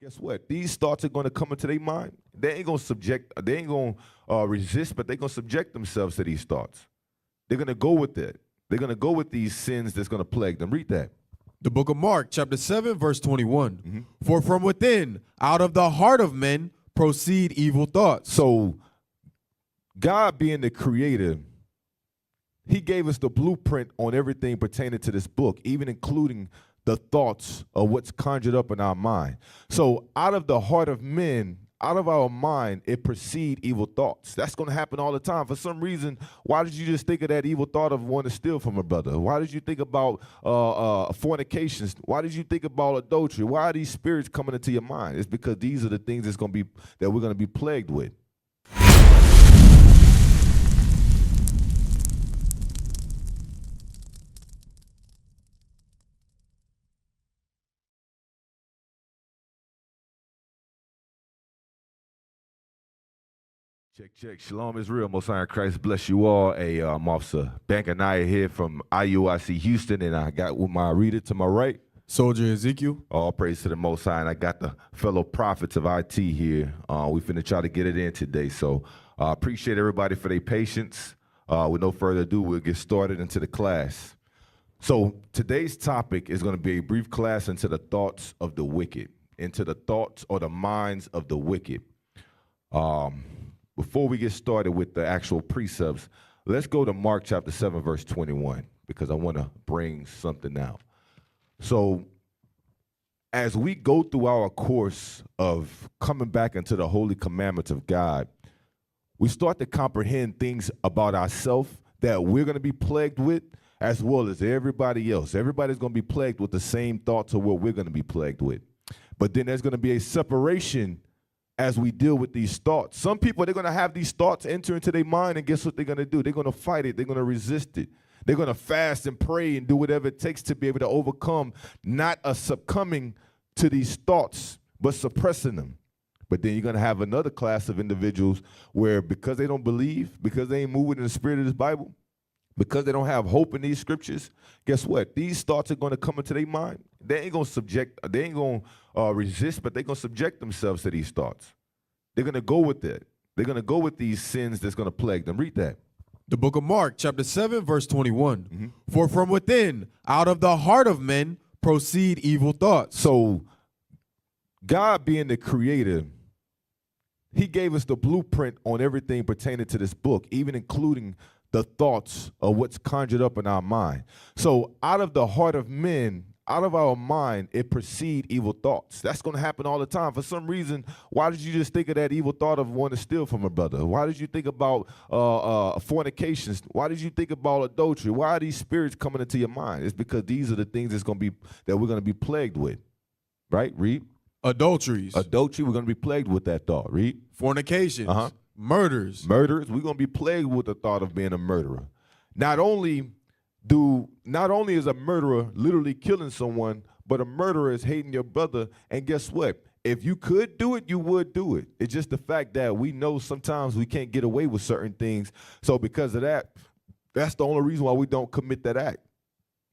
guess what? These thoughts are going to come into their mind. They ain't going to they ain't going to resist, but they're going to subject themselves to these thoughts. They're going to go with it. They're going to go with these sins that's going to plague them. Read that. The book of Mark, chapter 7, verse 21. For from within, out of the heart of men, proceed evil thoughts. So God being the creator, he gave us the blueprint on everything pertaining to this book, even including the thoughts of what's conjured up in our mind. So out of the heart of men, out of our mind, it proceed evil thoughts. That's going to happen all the time. For some reason, why did you just think of that evil thought of wanting to steal from a brother? Why did you think about fornications? Why did you think about adultery? Why are these spirits coming into your mind? It's because these are the things that we're going to be plagued with. Check. Shalom Israel. Most High in Christ bless you all. I'm Officer Bankanaya here from IUIC Houston, and I got with my reader to my right, Soldier Ezekiel. All praise to the Most High, and I got the fellow prophets of IT here. We finna try to get it in today, so appreciate everybody for their patience. With no further ado, we'll get started into the class. So today's topic is going to be a brief class into the thoughts of the wicked, into the thoughts or the minds of the wicked. Before we get started with the actual precepts, let's go to Mark chapter 7, verse 21, because I want to bring something out. So as we go through our course of coming back into the holy commandments of God, we start to comprehend things about ourselves that we're going to be plagued with, as well as everybody else. Everybody's going to be plagued with the same thoughts of what we're going to be plagued with. But then there's going to be a separation as we deal with these thoughts. Some people, they're going to have these thoughts enter into their mind, and guess what they're going to do? They're going to fight it. They're going to resist it. They're going to fast and pray and do whatever it takes to be able to overcome, not a succumbing to these thoughts, but suppressing them. But then you're going to have another class of individuals where, because they don't believe, because they ain't moving in the spirit of this Bible, because they don't have hope in these scriptures, guess what? These thoughts are going to come into their mind. They ain't going to resist, but they're going to subject themselves to these thoughts. They're going to go with it. They're going to go with these sins that's going to plague them. Read that. The book of Mark, chapter 7, verse 21. For from within, out of the heart of men, proceed evil thoughts. So God being the creator, he gave us the blueprint on everything pertaining to this book, even including the thoughts of what's conjured up in our mind. So out of the heart of men, out of our mind, it proceed evil thoughts. That's going to happen all the time. For some reason, why did you just think of that evil thought of wanting to steal from a brother? Why did you think about fornications? Why did you think about adultery? Why are these spirits coming into your mind? It's because these are the things that we're going to be plagued with. Right? Read. Adulteries. Adultery, we're going to be plagued with that thought. Read. Fornications. Murders. Murders, we're going to be plagued with the thought of being a murderer. Not only is a murderer literally killing someone, but a murderer is hating your brother. And guess what? If you could do it, you would do it. It's just the fact that we know sometimes we can't get away with certain things. So because of that, that's the only reason why we don't commit that act.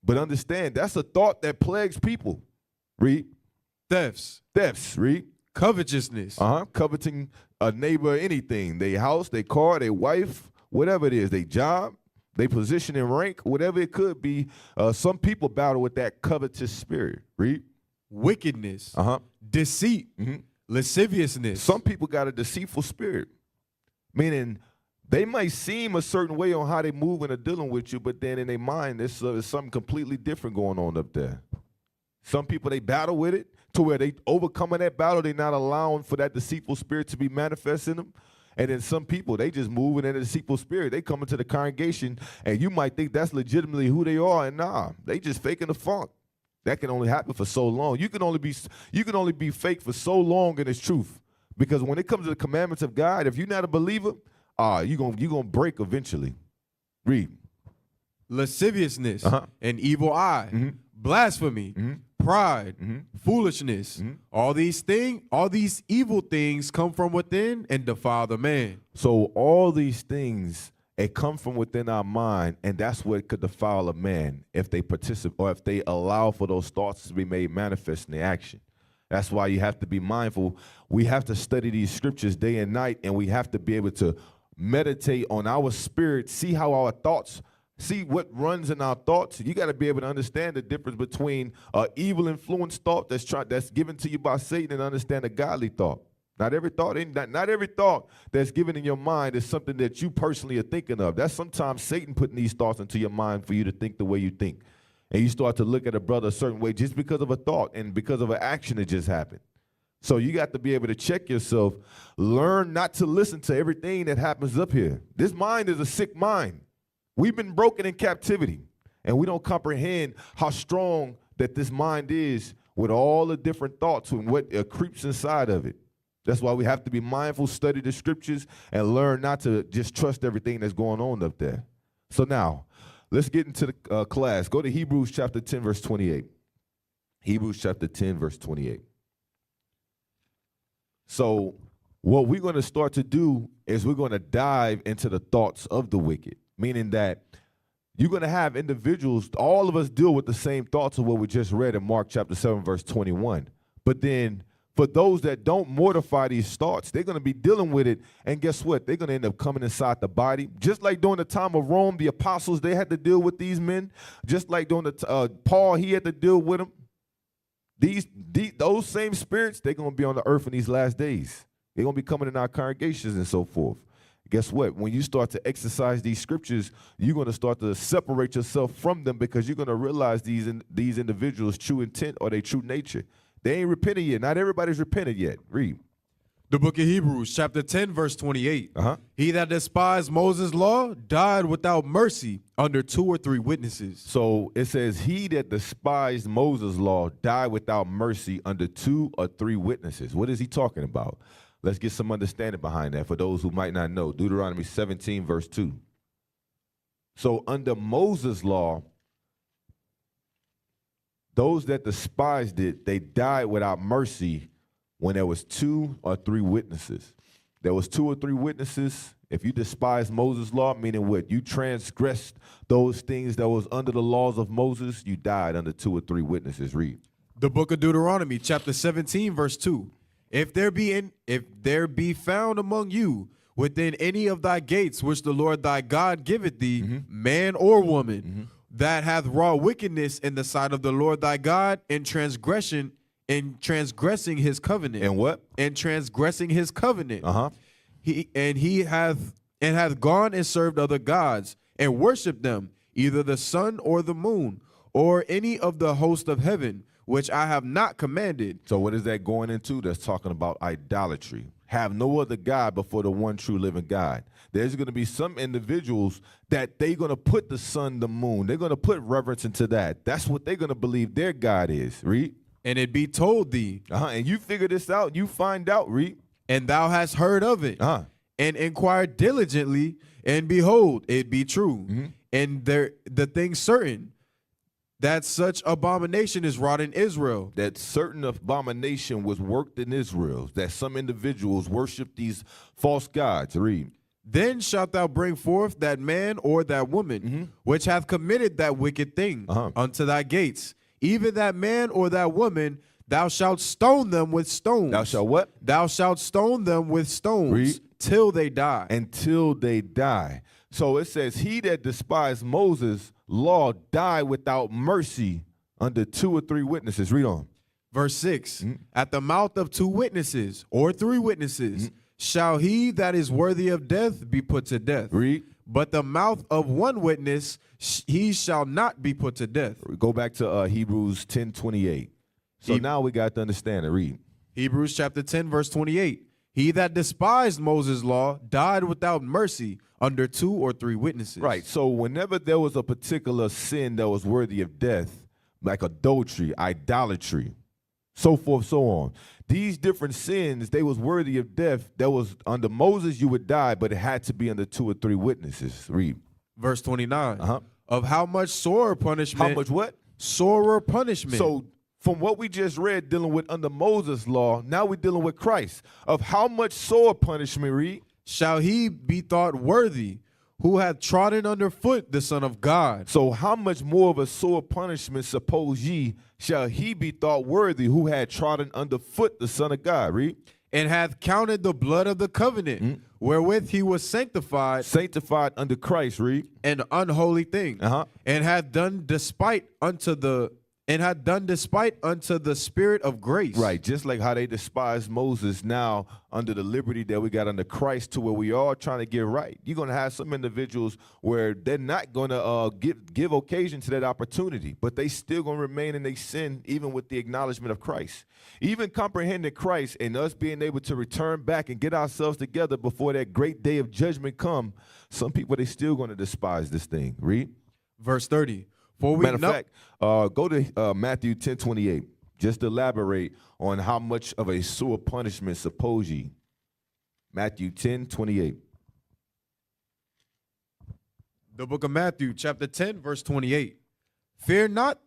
But understand, that's a thought that plagues people. Read. Thefts. Read. Covetousness. Coveting a neighbor, anything. Their house, their car, their wife, whatever it is, their job, their position in rank, whatever it could be. Some people battle with that covetous spirit. Read. Wickedness. Deceit. Lasciviousness. Some people got a deceitful spirit, meaning they might seem a certain way on how they move and are dealing with you, but then in their mind, there's something completely different going on up there. Some people, they battle with it to where they overcoming that battle. They're not allowing for that deceitful spirit to be manifest in them. And then some people, they just moving in a deceitful spirit. They come into the congregation, and you might think that's legitimately who they are, and nah, they just faking the funk. That can only happen for so long. You can only be fake for so long in its truth. Because when it comes to the commandments of God, if you're not a believer, you're gonna break eventually. Read. Lasciviousness, an evil eye, blasphemy, pride, foolishness. All these evil things come from within and defile the man. So all these things, it come from within our mind, and that's what could defile a man if they participate or if they allow for those thoughts to be made manifest in the action. That's why you have to be mindful. We have to study these scriptures day and night, and we have to be able to meditate on our spirit, see how our thoughts, see what runs in our thoughts. You got to be able to understand the difference between an evil influence thought that's given to you by Satan and understand a godly thought. Not every thought that's given in your mind is something that you personally are thinking of. That's sometimes Satan putting these thoughts into your mind for you to think the way you think. And you start to look at a brother a certain way just because of a thought and because of an action that just happened. So you got to be able to check yourself, learn not to listen to everything that happens up here. This mind is a sick mind. We've been broken in captivity, and we don't comprehend how strong that this mind is with all the different thoughts and what creeps inside of it. That's why we have to be mindful, study the scriptures, and learn not to just trust everything that's going on up there. So now, let's get into the class. Go to Hebrews chapter 10, verse 28. Hebrews chapter 10, verse 28. So what we're going to start to do is we're going to dive into the thoughts of the wicked, meaning that you're going to have individuals, all of us deal with the same thoughts of what we just read in Mark chapter 7, verse 21. But then for those that don't mortify these thoughts, they're going to be dealing with it. And guess what? They're going to end up coming inside the body. Just like during the time of Rome, the apostles, they had to deal with these men. Just like during the Paul, he had to deal with them. Those same spirits, they're going to be on the earth in these last days. They're going to be coming in our congregations and so forth. Guess what? When you start to exercise these scriptures, you're going to start to separate yourself from them because you're going to realize these individuals' true intent or their true nature. They ain't repented yet. Not everybody's repented yet. Read. The book of Hebrews, chapter 10, verse 28. He that despised Moses' law died without mercy under 2 or 3 witnesses. So it says, he that despised Moses' law died without mercy under 2 or 3 witnesses. What is he talking about? Let's get some understanding behind that for those who might not know. Deuteronomy 17, verse 2. So under Moses' law, those that despised it, they died without mercy when there was 2 or 3 witnesses. There was 2 or 3 witnesses. If you despise Moses' law, meaning what? You transgressed those things that was under the laws of Moses, you died under 2 or 3 witnesses. Read. The book of Deuteronomy, chapter 17, verse 2. If there be found among you within any of thy gates which the Lord thy God giveth thee, man or woman, that hath wrought wickedness in the sight of the Lord thy God in transgressing his covenant. And what? And transgressing his covenant. He hath gone and served other gods and worshipped them, either the sun or the moon, or any of the host of heaven, which I have not commanded. So what is that going into? That's talking about idolatry. Have no other God before the one true living God. There's going to be some individuals that they're going to put the sun, the moon. They're going to put reverence into that. That's what they're going to believe their God is. Read. And it be told thee. And you figure this out. You find out. Read. And thou hast heard of it. And inquired diligently. And behold, it be true. And the thing certain, that such abomination is wrought in Israel. That certain abomination was worked in Israel. That some individuals worship these false gods. Read. Then shalt thou bring forth that man or that woman, which hath committed that wicked thing unto thy gates. Even that man or that woman, thou shalt stone them with stones. Thou shalt what? Thou shalt stone them with stones. Read. Till they die. Until they die. So it says, he that despised Moses' law died without mercy under 2 or 3 witnesses. Read on. Verse 6. At the mouth of 2 witnesses or 3 witnesses shall he that is worthy of death be put to death. Read. But the mouth of 1 witness he shall not be put to death. Go back to Hebrews 10:28. So now we got to understand it. Read. Hebrews chapter 10, verse 28. He that despised Moses' law died without mercy under 2 or 3 witnesses. Right. So whenever there was a particular sin that was worthy of death, like adultery, idolatry, so forth, so on, these different sins, they was worthy of death. That was under Moses, you would die, but it had to be under 2 or 3 witnesses. Read. Verse 29. Of how much sorer punishment. How much what? Sorer punishment. So from what we just read dealing with under Moses' law, now we're dealing with Christ. Of how much sore punishment, read. Shall he be thought worthy who hath trodden underfoot the Son of God, So how much more of a sore punishment, suppose ye, shall he be thought worthy who had trodden underfoot the Son of God? Read. and hath counted the blood of the covenant, wherewith he was sanctified, Sanctified under Christ, read. an unholy thing, Uh-huh. and hath done despite unto the Spirit of grace. Right, just like how they despised Moses now under the liberty that we got under Christ to where we are trying to get right. You're going to have some individuals where they're not going to give occasion to that opportunity, but they still going to remain in their sin even with the acknowledgement of Christ. Even comprehending Christ and us being able to return back and get ourselves together before that great day of judgment come, some people, they still going to despise this thing. Read. Verse 30. For we Matter of know, fact, go to Matthew 10:28. Just to elaborate on how much of a sore punishment suppose ye. Matthew 10:28. the book of Matthew, chapter 10, verse 28. Fear not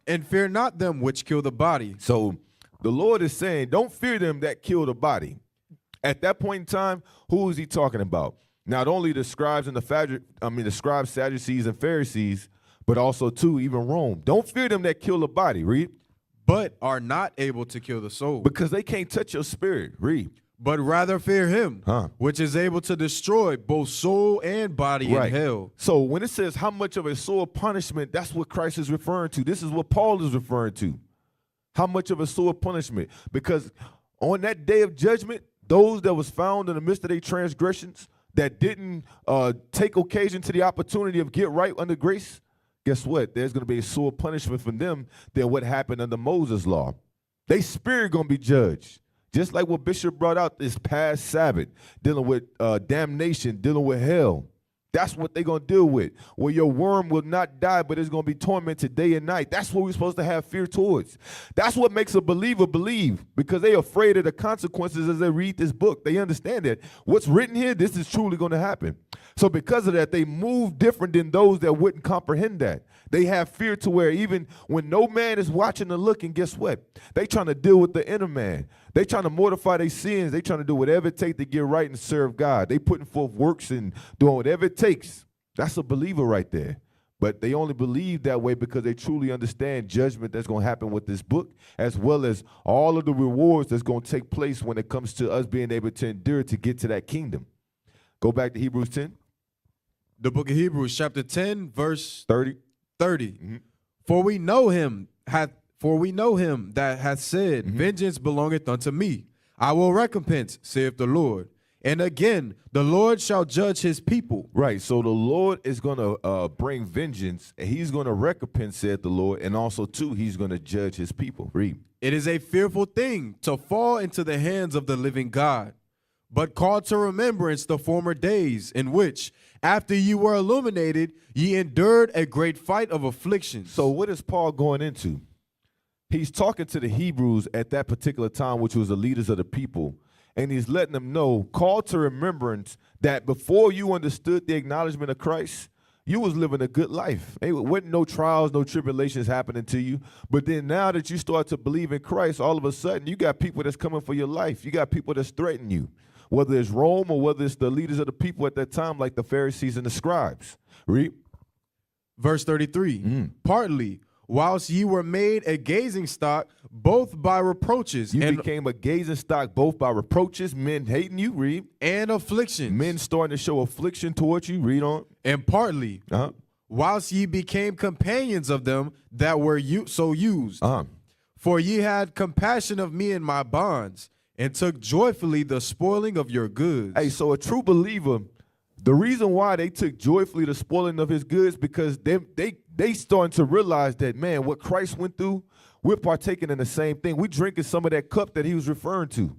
them which kill the body. So the Lord is saying, don't fear them that kill the body. At that point in time, who is he talking about? Not only the scribes and the scribes, Sadducees, and Pharisees, but also too, even Rome. Don't fear them that kill the body. Read. But are not able to kill the soul. Because they can't touch your spirit. Read. But rather fear him, which is able to destroy both soul and body in hell. So when it says how much of a sore punishment, that's what Christ is referring to. This is what Paul is referring to. How much of a sore punishment? Because on that day of judgment, those that was found in the midst of their transgressions, that didn't take occasion to the opportunity of get right under grace, guess what? There's going to be a sore punishment for them than what happened under Moses' law. They spirit going to be judged. Just like what Bishop brought out this past Sabbath, dealing with damnation, dealing with hell. That's what they're going to deal with. Where your worm will not die, but it's going to be tormented day and night. That's what we're supposed to have fear towards. That's what makes a believer believe, because they're afraid of the consequences as they read this book. They understand that what's written here, this is truly going to happen. So because of that, they move different than those that wouldn't comprehend that. They have fear to where even when no man is watching or looking, guess what? They trying to deal with the inner man. They trying to mortify their sins. They trying to do whatever it takes to get right and serve God. They putting forth works and doing whatever it takes. That's a believer right there. But they only believe that way because they truly understand judgment that's going to happen with this book, as well as all of the rewards that's going to take place when it comes to us being able to endure to get to that kingdom. Go back to Hebrews 10. The book of Hebrews, chapter 10, verse 30. 30. Mm-hmm. For we know him that hath said, vengeance belongeth unto me. I will recompense, saith the Lord. And again, the Lord shall judge his people. Right. So the Lord is going to bring vengeance, and he's going to recompense, said the Lord, and also, too, he's going to judge his people. Read. It is a fearful thing to fall into the hands of the living God. But call to remembrance the former days in which, after you were illuminated, ye endured a great fight of afflictions. So what is Paul going into? He's talking to the Hebrews at that particular time, which was the leaders of the people, and he's letting them know, call to remembrance that before you understood the acknowledgement of Christ, you was living a good life. There wasn't no trials, no tribulations happening to you. But then now that you start to believe in Christ, all of a sudden you got people that's coming for your life. You got people that's threatening you, whether it's Rome or whether it's the leaders of the people at that time, like the Pharisees and the scribes. Read. Verse 33, partly, whilst ye were made a gazing stock, both by reproaches. You became a gazing stock both by reproaches, men hating you, read. And afflictions. Men starting to show affliction towards you, read on. And partly, whilst ye became companions of them that were so used. For ye had compassion of me in my bonds, and took joyfully the spoiling of your goods. Hey, so a true believer, the reason why they took joyfully the spoiling of his goods, because they starting to realize that, man, what Christ went through, we're partaking in the same thing. We're drinking some of that cup that he was referring to.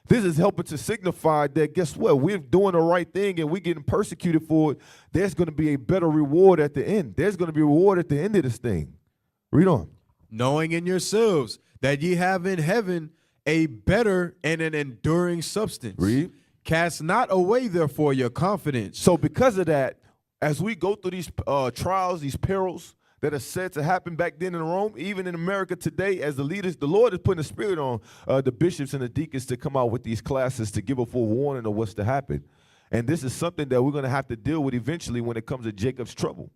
This is helping to signify that, guess what? We're doing the right thing and we're getting persecuted for it. There's going to be a better reward at the end. There's going to be a reward at the end of this thing. Read on. Knowing in yourselves that ye have in heaven a better and an enduring substance. Read. Cast not away, therefore, your confidence. So because of that, as we go through these trials, these perils that are said to happen back then in Rome, even in America today, as the leaders, the Lord is putting a spirit on the bishops and the deacons to come out with these classes to give a full warning of what's to happen. And this is something that we're going to have to deal with eventually when it comes to Jacob's trouble.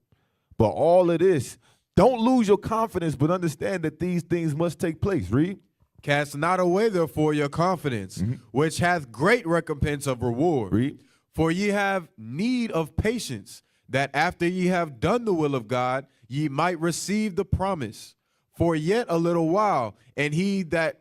But all of this, don't lose your confidence, but understand that these things must take place. Read. Cast not away therefore your confidence, which hath great recompense of reward. Read. For ye have need of patience, that after ye have done the will of God, ye might receive the promise. For yet a little while, and he that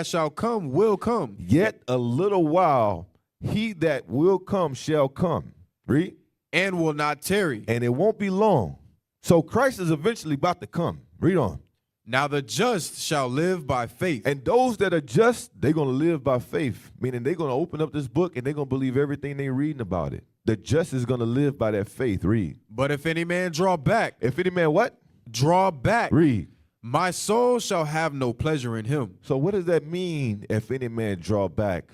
shall come will come. Yet a little while, he that will come shall come. Read. And will not tarry. And it won't be long. So Christ is eventually about to come. Read on. Now the just shall live by faith. And those that are just, they're going to live by faith, meaning they're going to open up this book and they're going to believe everything they're reading about it. The just is going to live by that faith. Read. But if any man draw back. If any man what? Draw back. Read. My soul shall have no pleasure in him. So what does that mean? If any man draw back,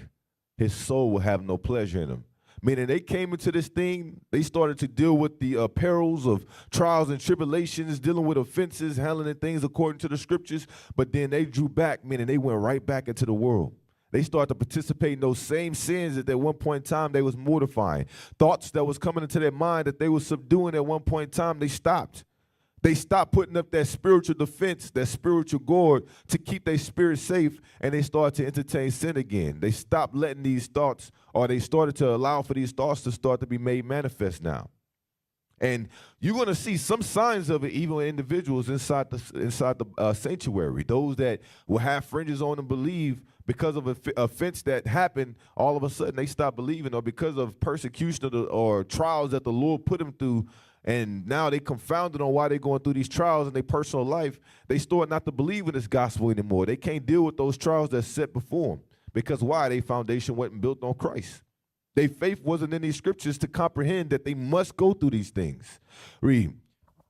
his soul will have no pleasure in him. Meaning they came into this thing, they started to deal with the perils of trials and tribulations, dealing with offenses, handling things according to the scriptures, but then they drew back, meaning they went right back into the world. They started to participate in those same sins that at one point in time they was mortifying. Thoughts that was coming into their mind that they were subduing at one point in time, they stopped. They stopped putting up that spiritual defense, that spiritual guard to keep their spirit safe, and they started to entertain sin again. They stopped letting these thoughts, or they started to allow for these thoughts to start to be made manifest now. And you're going to see some signs of it even in individuals inside the sanctuary. Those that will have fringes on and believe because of an offense that happened, all of a sudden they stop believing, or because of persecution or trials that the Lord put them through, and now they confounded on why they're going through these trials in their personal life, they start not to believe in this gospel anymore. They can't deal with those trials that's set before them. Because why? Their foundation wasn't built on Christ. Their faith wasn't in these scriptures to comprehend that they must go through these things. Read.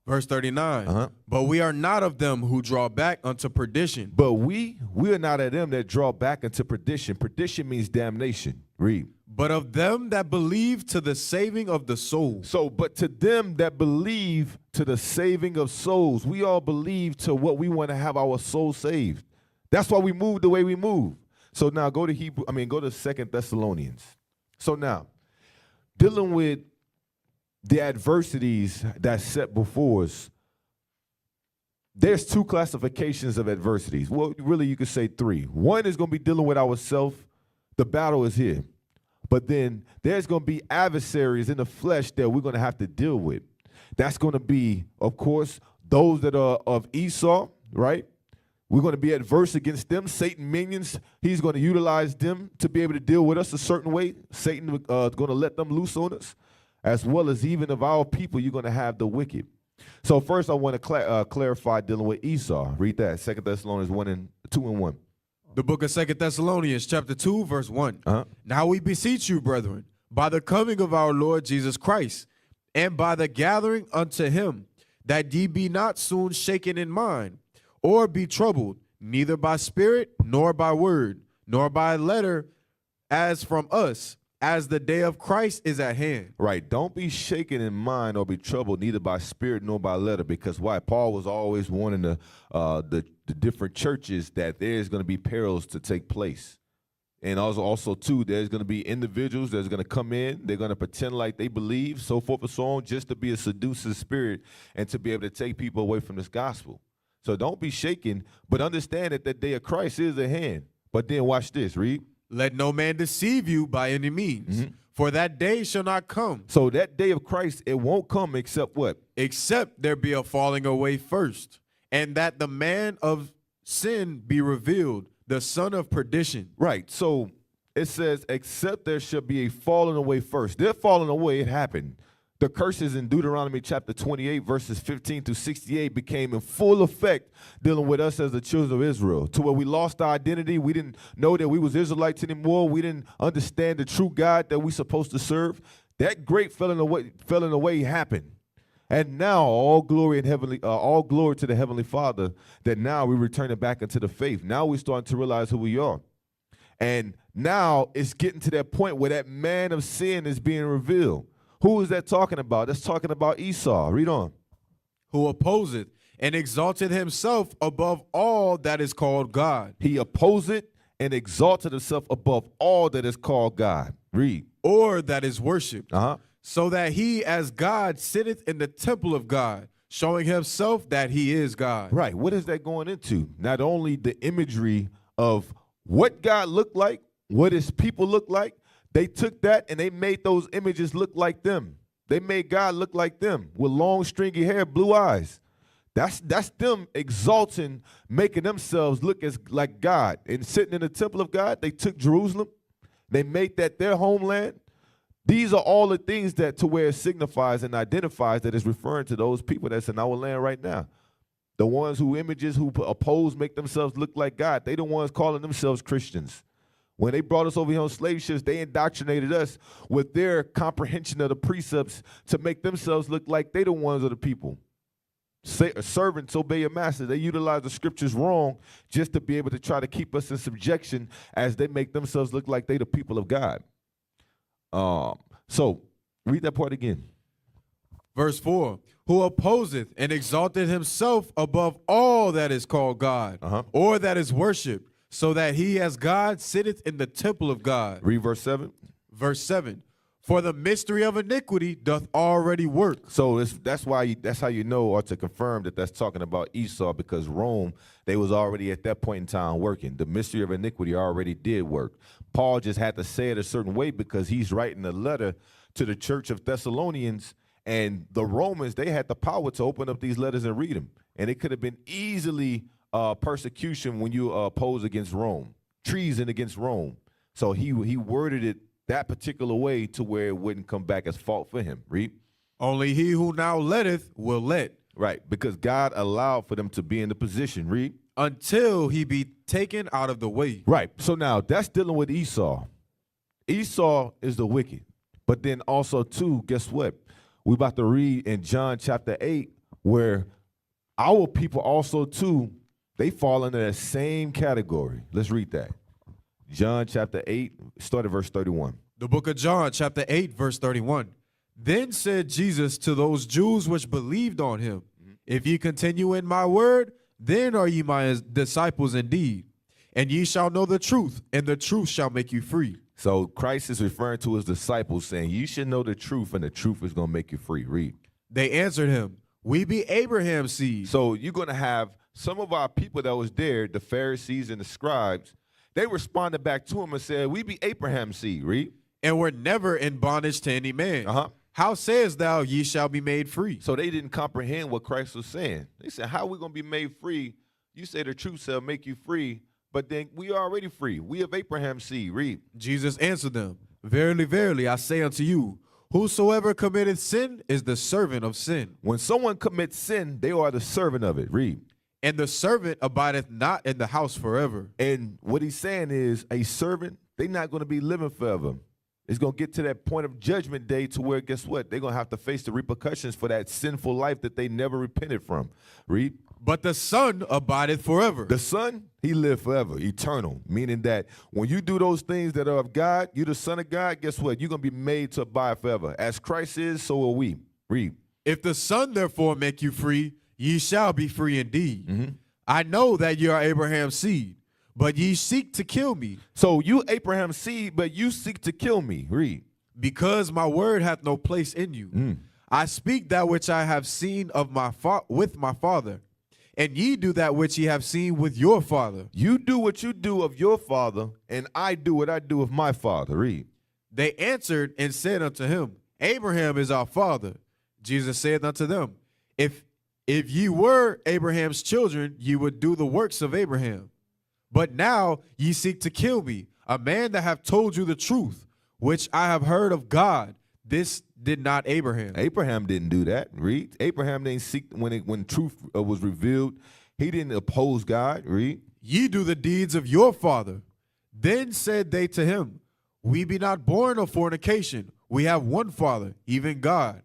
Verse 39. But we are not of them who draw back unto perdition. But we are not of them that draw back unto perdition. Perdition means damnation. Read. But of them that believe to the saving of the soul. So, but to them that believe to the saving of souls, we all believe to what we want to have our soul saved. That's why we move the way we move. So now go to go to 2 Thessalonians. So now, dealing with the adversities that's set before us, there's two classifications of adversities. Well, really you could say three. One is going to be dealing with ourselves. The battle is here. But then there's going to be adversaries in the flesh that we're going to have to deal with. That's going to be, of course, those that are of Esau, right? We're going to be adverse against them. Satan minions, he's going to utilize them to be able to deal with us a certain way. Satan is going to let them loose on us, as well as even of our people, you're going to have the wicked. So first I want to clarify dealing with Esau. Read that, 2 Thessalonians 2:1. The book of 2 Thessalonians, chapter 2, verse 1. Now we beseech you, brethren, by the coming of our Lord Jesus Christ, and by the gathering unto him, that ye be not soon shaken in mind, or be troubled, neither by spirit, nor by word, nor by letter, as from us, as the day of Christ is at hand. Right. Don't be shaken in mind or be troubled, neither by spirit nor by letter. Because why? Paul was always warning the different churches that there's going to be perils to take place. And also too, there's going to be individuals that's going to come in. They're going to pretend like they believe, so forth and so on, just to be a seducing spirit and to be able to take people away from this gospel. So don't be shaken, but understand that the day of Christ is at hand. But then watch this. Read. Let no man deceive you by any means, for that day shall not come. So that day of Christ, it won't come except what? Except there be a falling away first, and that the man of sin be revealed, the son of perdition. Right. So it says, except there shall be a falling away first. They're falling away. It happened. The curses in Deuteronomy chapter 28, verses 15 to 68 became in full effect dealing with us as the children of Israel, to where we lost our identity. We didn't know that we was Israelites anymore. We didn't understand the true God that we're supposed to serve. That great falling away happened. And now all glory to the Heavenly Father, that now we return it back into the faith. Now we're starting to realize who we are. And now it's getting to that point where that man of sin is being revealed. Who is that talking about? That's talking about Esau. Read on. Who opposeth and exalted himself above all that is called God. He opposed and exalted himself above all that is called God. Read. or that is worshipped, Uh-huh. so that he as God sitteth in the temple of God, showing himself that he is God. Right. What is that going into? Not only the imagery of what God looked like, what his people look like, they took that and they made those images look like them. They made God look like them with long, stringy hair, blue eyes. That's them exalting, making themselves look like God. And sitting in the temple of God, they took Jerusalem. They made that their homeland. These are all the things that to where it signifies and identifies that is referring to those people that's in our land right now. The ones who images, who oppose, make themselves look like God. They the ones calling themselves Christians. When they brought us over here on slave ships, they indoctrinated us with their comprehension of the precepts to make themselves look like they the ones of the people. Servants, obey your master. They utilize the scriptures wrong just to be able to try to keep us in subjection as they make themselves look like they the people of God. So read that part again. Verse 4, who opposeth and exalted himself above all that is called God, or that is worshipped, so that he as God sitteth in the temple of God. Read verse 7. Verse 7, for the mystery of iniquity doth already work. So that's how you know, or to confirm that that's talking about Esau, because Rome, they was already at that point in time working. The mystery of iniquity already did work. Paul just had to say it a certain way because he's writing a letter to the church of Thessalonians, and the Romans, they had the power to open up these letters and read them. And it could have been easily persecution when you oppose against Rome, treason against Rome. So he worded it that particular way to where it wouldn't come back as fault for him. Read. Only he who now letteth will let. Right, because God allowed for them to be in the position. Read. Until he be taken out of the way. Right, so now that's dealing with Esau. Esau is the wicked. But then also, too, guess what? We're about to read in John chapter 8 where our people also, too, they fall into that same category. Let's read that. John chapter 8, start at verse 31. The book of John chapter 8, verse 31. Then said Jesus to those Jews which believed on him, if ye continue in my word, then are ye my disciples indeed. And ye shall know the truth, and the truth shall make you free. So Christ is referring to his disciples, saying, you should know the truth, and the truth is going to make you free. Read. They answered him, we be Abraham's seed. So you're going to have some of our people that was there, the Pharisees and the scribes, they responded back to him and said, we be Abraham's seed. Read. And were never in bondage to any man. How sayest thou, ye shall be made free? So they didn't comprehend what Christ was saying. They said, how are we going to be made free? You say the truth shall make you free, but then we are already free. We of Abraham's seed. Read. Jesus answered them, verily, verily, I say unto you, whosoever committeth sin is the servant of sin. When someone commits sin, they are the servant of it. Read. And the servant abideth not in the house forever. And what he's saying is a servant, they're not going to be living forever. It's going to get to that point of judgment day to where, guess what? They're going to have to face the repercussions for that sinful life that they never repented from. Read. But the Son abideth forever. The Son, he lived forever, eternal, meaning that when you do those things that are of God, you're the Son of God, guess what? You're going to be made to abide forever. As Christ is, so are we. Read. If the Son therefore make you free, ye shall be free indeed. I know that ye are Abraham's seed, but ye seek to kill me. So you Abraham's seed, but you seek to kill me. Read. Because my word hath no place in you. I speak that which I have seen of with my father, and ye do that which ye have seen with your father. You do what you do of your father, and I do what I do of my father. Read. They answered and said unto him, Abraham is our father. Jesus said unto them, If ye were Abraham's children, ye would do the works of Abraham. But now ye seek to kill me, a man that have told you the truth, which I have heard of God. This did not Abraham. Abraham didn't do that. Read. Abraham didn't seek when truth was revealed. He didn't oppose God. Read. Ye do the deeds of your father. Then said they to him, We be not born of fornication. We have one Father, even God.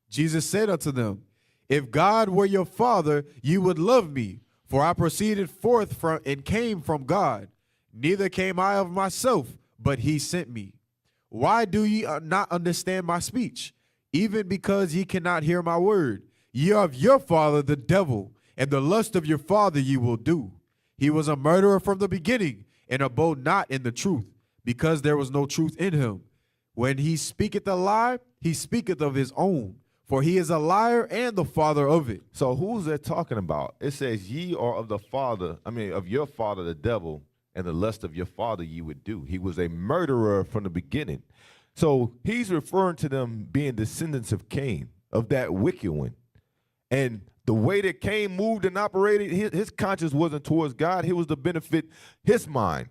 Jesus said unto them, If God were your father, you would love me, for I proceeded forth from and came from God. Neither came I of myself, but he sent me. Why do ye not understand my speech? Even because ye cannot hear my word. Ye are of your father the devil, and the lust of your father ye will do. He was a murderer from the beginning, and abode not in the truth, because there was no truth in him. When he speaketh a lie, he speaketh of his own, for he is a liar and the father of it. So who's that talking about? It says, ye are of the father, of your father, the devil, and the lust of your father ye would do. He was a murderer from the beginning. So he's referring to them being descendants of Cain, of that wicked one. And the way that Cain moved and operated, his conscience wasn't towards God. It was to benefit his mind.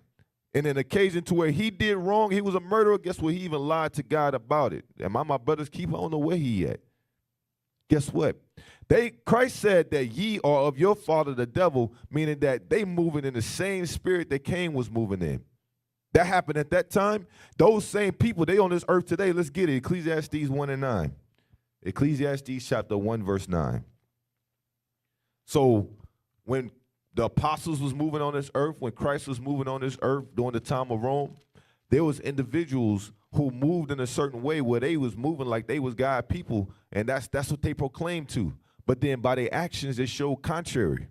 And an occasion to where he did wrong, he was a murderer. Guess what? He even lied to God about it. Am I my brother's keeper? I don't know where he at. Guess what? Christ said that ye are of your father the devil, meaning that they moving in the same spirit that Cain was moving in. That happened at that time. Those same people, they on this earth today. Let's get it. Ecclesiastes 1 and 9. Ecclesiastes chapter 1, verse 9. So when the apostles was moving on this earth, when Christ was moving on this earth during the time of Rome, there was individuals who moved in a certain way where they was moving like they was God people, and that's what they proclaimed to. But then by their actions, they showed contrary.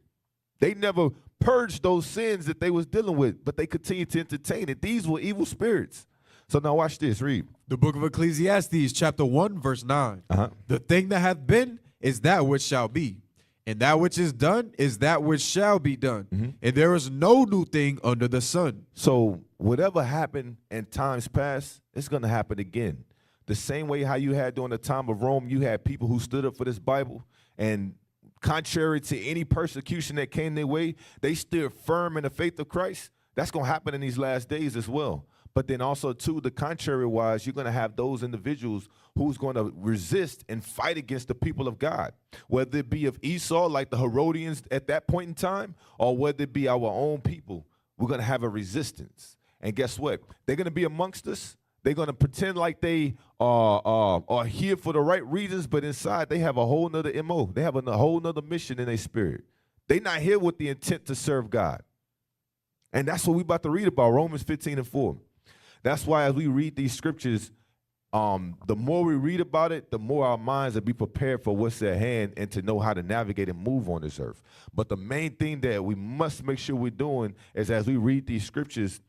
They never purged those sins that they was dealing with, but they continued to entertain it. These were evil spirits. So now watch this, read. The book of Ecclesiastes, chapter 1, verse 9. The thing that hath been is that which shall be, and that which is done is that which shall be done. And there is no new thing under the sun. So whatever happened in times past, it's going to happen again. The same way how you had during the time of Rome, you had people who stood up for this Bible, and contrary to any persecution that came their way, they stood firm in the faith of Christ. That's going to happen in these last days as well. But then also, too, the contrary wise, you're going to have those individuals who's going to resist and fight against the people of God, whether it be of Esau, like the Herodians at that point in time, or whether it be our own people. We're going to have a resistance. And guess what? They're going to be amongst us. They're going to pretend like they are here for the right reasons, but inside they have a whole nother MO. They have a whole nother mission in their spirit. They're not here with the intent to serve God. And that's what we're about to read about, Romans 15 and 4. That's why as we read these scriptures, the more we read about it, the more our minds will be prepared for what's at hand and to know how to navigate and move on this earth. But the main thing that we must make sure we're doing is as we read these scriptures,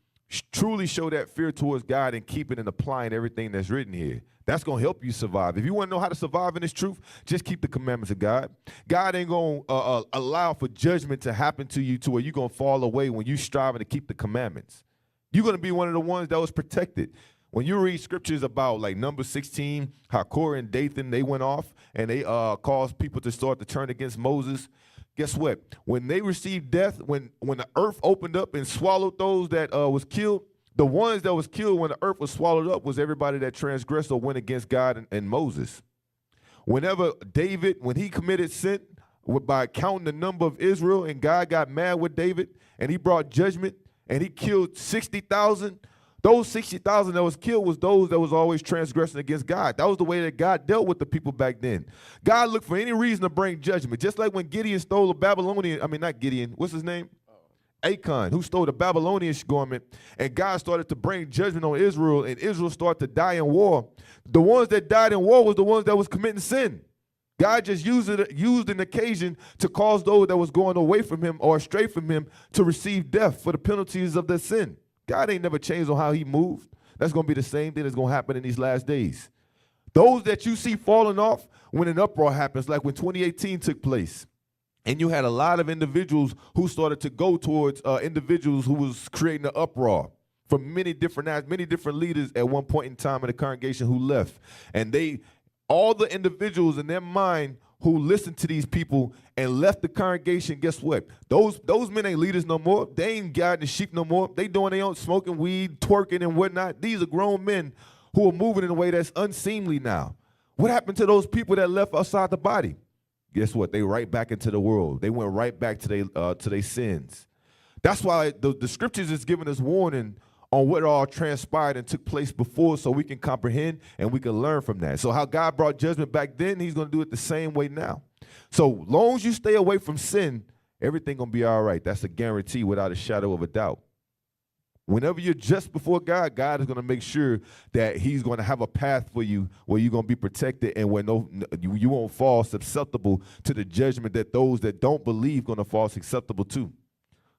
truly show that fear towards God and keeping and applying everything that's written here. That's going to help you survive. If you want to know how to survive in this truth, just keep the commandments of God. God ain't going to allow for judgment to happen to you to where you're going to fall away when you're striving to keep the commandments. You're going to be one of the ones that was protected. When you read scriptures about like Numbers 16, how Korah and Dathan, they went off and they caused people to start to turn against Moses. Guess what? When they received death, when the earth opened up and swallowed those that was killed, the ones that was killed when the earth was swallowed up was everybody that transgressed or went against God and Moses. Whenever David, when he committed sin by counting the number of Israel, and God got mad with David and he brought judgment and he killed 60,000, those 60,000 that was killed was those that was always transgressing against God. That was the way that God dealt with the people back then. God looked for any reason to bring judgment. Just like when Gideon stole the Babylonian, not Gideon, what's his name? Achan, who stole the Babylonian garment, and God started to bring judgment on Israel, and Israel started to die in war. The ones that died in war was the ones that was committing sin. God just used an occasion to cause those that was going away from him or astray from him to receive death for the penalties of their sin. God ain't never changed on how he moved. That's going to be the same thing that's going to happen in these last days. Those that you see falling off when an uproar happens, like when 2018 took place, and you had a lot of individuals who started to go towards individuals who was creating an uproar from many different leaders at one point in time in the congregation who left. And all the individuals in their mind who listened to these people and left the congregation, guess what? Those men ain't leaders no more. They ain't guiding the sheep no more. They doing their own smoking weed, twerking and whatnot. These are grown men who are moving in a way that's unseemly now. What happened to those people that left outside the body? Guess what? They right back into the world. They went right back to their sins. That's why the scriptures is giving us warning on what all transpired and took place before, so we can comprehend and we can learn from that. So how God brought judgment back then, he's going to do it the same way now. So long as you stay away from sin, everything going to be all right. That's a guarantee without a shadow of a doubt. Whenever you're just before God, God is going to make sure that he's going to have a path for you where you're going to be protected and where you won't fall susceptible to the judgment that those that don't believe going to fall susceptible to.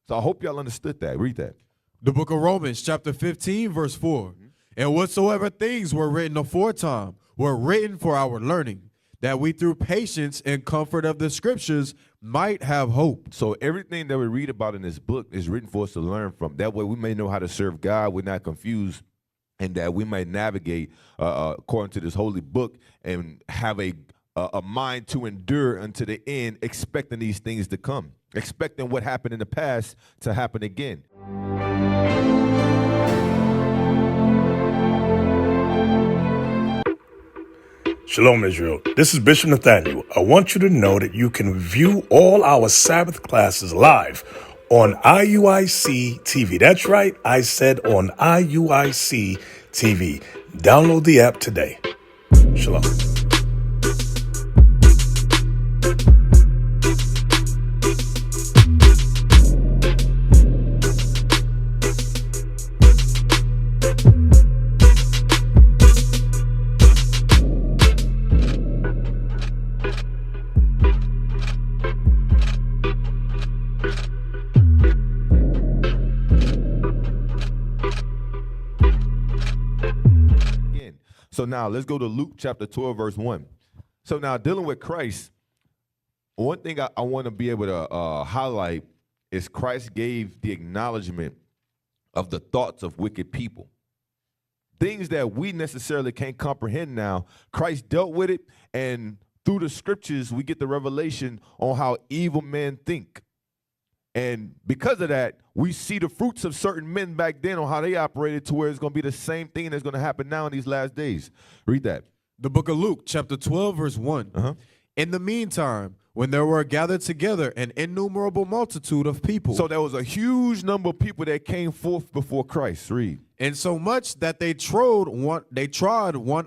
So I hope y'all understood that. Read that. The book of Romans, chapter 15, verse 4. And whatsoever things were written aforetime were written for our learning, that we through patience and comfort of the Scriptures might have hope. So everything that we read about in this book is written for us to learn from. That way we may know how to serve God. We're not confused, and that we might navigate according to this holy book and have a mind to endure unto the end, expecting these things to come, expecting what happened in the past to happen again. Shalom, Israel. This is Bishop Nathaniel. I want you to know that you can view all our Sabbath classes live on IUIC TV. That's right, I said on IUIC TV. Download the app today. Shalom. So now let's go to Luke chapter 12, verse 1. So now dealing with Christ, one thing I want to be able to highlight is Christ gave the acknowledgement of the thoughts of wicked people. Things that we necessarily can't comprehend now, Christ dealt with it, and through the scriptures, we get the revelation on how evil men think. And because of that, we see the fruits of certain men back then on how they operated to where it's going to be the same thing that's going to happen now in these last days. Read that. The book of Luke, chapter 12, verse 1. In the meantime, when there were gathered together an innumerable multitude of people. So there was a huge number of people that came forth before Christ. Read. And so much that they trod one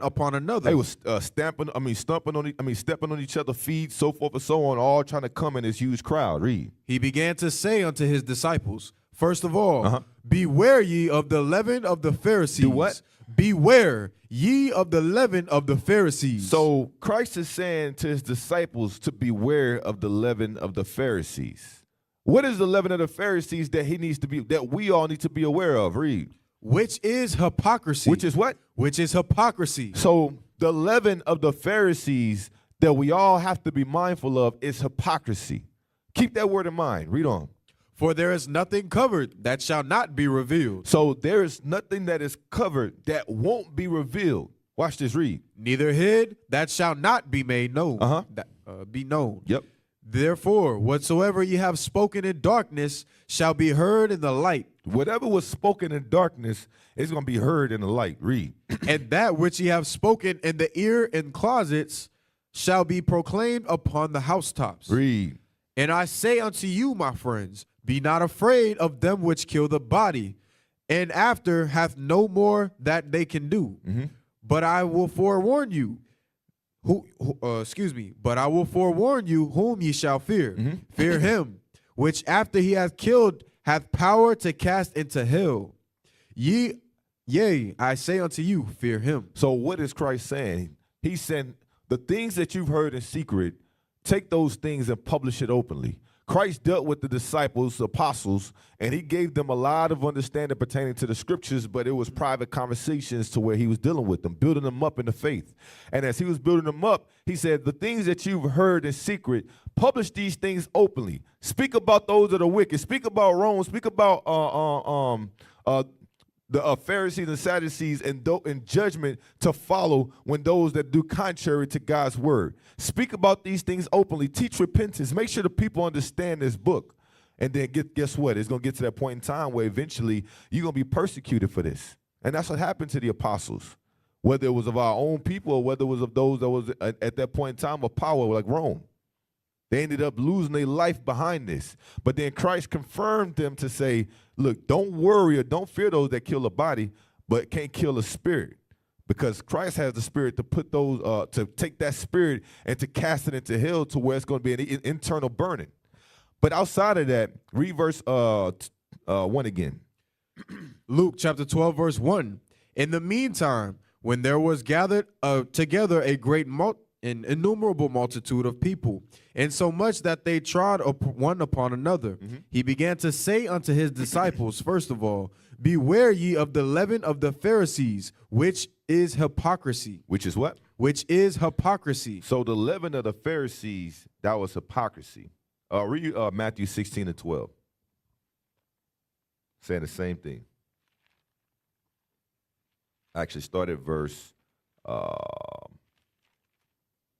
upon another. They was stepping on each other's feet, so forth and so on, all trying to come in this huge crowd. Read. He began to say unto his disciples, first of all, beware ye of the leaven of the Pharisees. Do what? Beware ye of the leaven of the Pharisees. So Christ is saying to his disciples to beware of the leaven of the Pharisees. What is the leaven of the Pharisees that we all need to be aware of? Read. Which is hypocrisy. Which is what? Which is hypocrisy. So the leaven of the Pharisees that we all have to be mindful of is hypocrisy. Keep that word in mind. Read on. For there is nothing covered that shall not be revealed. So there is nothing that is covered that won't be revealed. Watch this, read. Neither hid that shall not be made known. Be known. Yep. Therefore, whatsoever ye have spoken in darkness shall be heard in the light. Whatever was spoken in darkness is going to be heard in the light. Read. And that which ye have spoken in the ear in closets shall be proclaimed upon the housetops. Read. And I say unto you, my friends, be not afraid of them which kill the body, and after hath no more that they can do. But I will forewarn you, but I will forewarn you whom ye shall fear. Fear him, which after he hath killed hath power to cast into hell. Yea, I say unto you, fear him. So what is Christ saying? He's saying the things that you've heard in secret, take those things and publish it openly. Christ dealt with the disciples, apostles, and he gave them a lot of understanding pertaining to the scriptures, but it was private conversations to where he was dealing with them, building them up in the faith. And as he was building them up, he said, the things that you've heard in secret, publish these things openly. Speak about those that are wicked. Speak about Rome. Speak about the Pharisees and Sadducees and judgment to follow when those that do contrary to God's word. Speak about these things openly. Teach repentance. Make sure the people understand this book. And then guess what? It's going to get to that point in time where eventually you're going to be persecuted for this. And that's what happened to the apostles, whether it was of our own people or whether it was of those that was at that point in time of power like Rome. They ended up losing their life behind this. But then Christ confirmed them to say, look, don't worry or don't fear those that kill a body, but can't kill a spirit. Because Christ has the spirit to put those, to take that spirit and to cast it into hell to where it's going to be an internal burning. But outside of that, read verse 1 again. Luke chapter 12, verse 1. In the meantime, when there was gathered together an innumerable multitude of people, and so much that they trod one upon another, he began to say unto his disciples, first of all, beware ye of the leaven of the Pharisees, which is hypocrisy. Which is what? Which is hypocrisy. So the leaven of the Pharisees, that was hypocrisy. Read Matthew 16 and 12. Saying the same thing. Actually, start at verse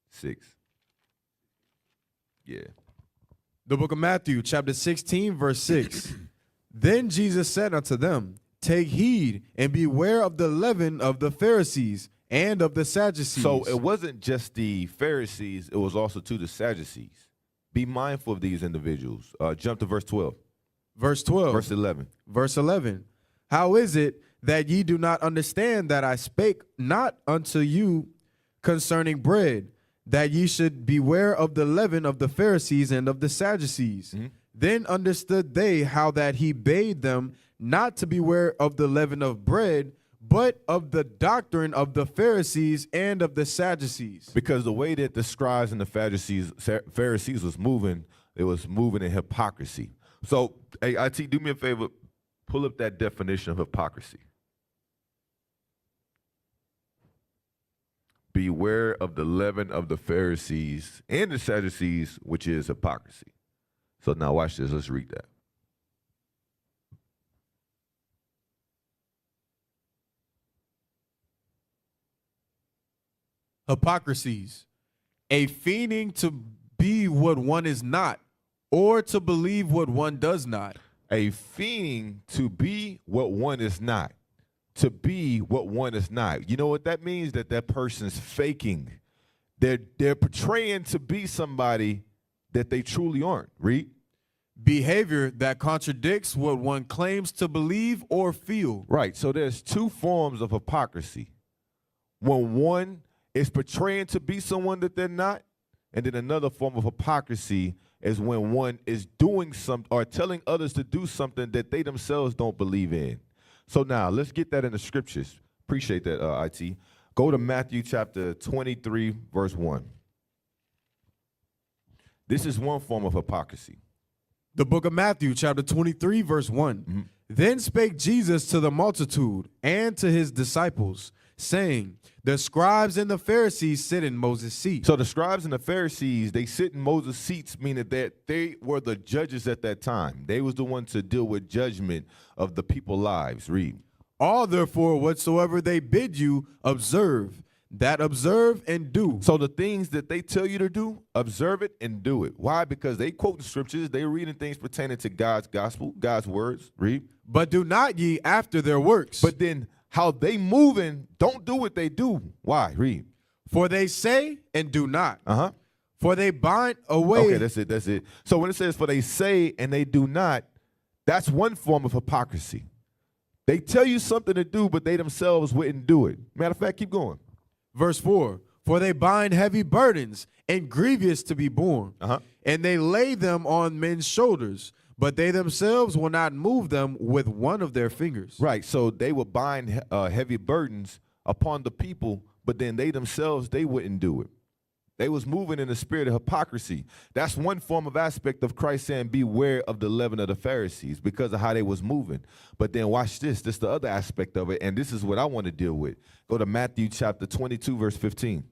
6. Yeah. The book of Matthew, chapter 16, verse 6. Then Jesus said unto them, take heed and beware of the leaven of the Pharisees and of the Sadducees. So it wasn't just the Pharisees, it was also to the Sadducees. Be mindful of these individuals. Jump to verse 12. Verse 12. Verse 11. Verse 11. How is it that ye do not understand that I spake not unto you concerning bread, that ye should beware of the leaven of the Pharisees and of the Sadducees? Mm-hmm. Then understood they how that he bade them not to beware of the leaven of bread, but of the doctrine of the Pharisees and of the Sadducees. Because the way that the scribes and the Pharisees was moving, it was moving in hypocrisy. So, hey, IT, do me a favor, pull up that definition of hypocrisy. Beware of the leaven of the Pharisees and the Sadducees, which is hypocrisy. So now watch this. Let's read that. Hypocrisies, a feigning to be what one is not, or to believe what one does not. A feigning to be what one is not. To be what one is not. You know what that means? That person's faking. They're portraying to be somebody that they truly aren't. Read. Behavior that contradicts what one claims to believe or feel. Right. So there's two forms of hypocrisy. When one is portraying to be someone that they're not, and then another form of hypocrisy is when one is doing something or telling others to do something that they themselves don't believe in. So now let's get that in the scriptures. Appreciate that, IT. Go to Matthew chapter 23, verse 1. This is one form of hypocrisy. The book of Matthew, chapter 23, verse 1. Mm-hmm. Then spake Jesus to the multitude and to his disciples, saying, the scribes and the Pharisees sit in Moses' seat. So the scribes and the Pharisees, they sit in Moses' seats, meaning that they were the judges at that time. They was the ones to deal with judgment of the people's lives. Read. All therefore whatsoever they bid you, observe, that observe and do. So the things that they tell you to do, observe it and do it. Why? Because they quoting scriptures, they reading things pertaining to God's gospel, God's words. Read. But do not ye after their works. But then how they moving, don't do what they do. Why? Read. For they say and do not. Uh-huh. For they bind away. Okay, that's it. So when it says for they say and they do not, that's one form of hypocrisy. They tell you something to do, but they themselves wouldn't do it. Matter of fact, keep going. Verse 4, for they bind heavy burdens and grievous to be borne, and they lay them on men's shoulders, but they themselves will not move them with one of their fingers. Right, so they would bind heavy burdens upon the people, but then they themselves, they wouldn't do it. They was moving in the spirit of hypocrisy. That's one form of aspect of Christ saying, beware of the leaven of the Pharisees because of how they was moving. But then watch this. This is the other aspect of it, and this is what I want to deal with. Go to Matthew chapter 22, verse 15.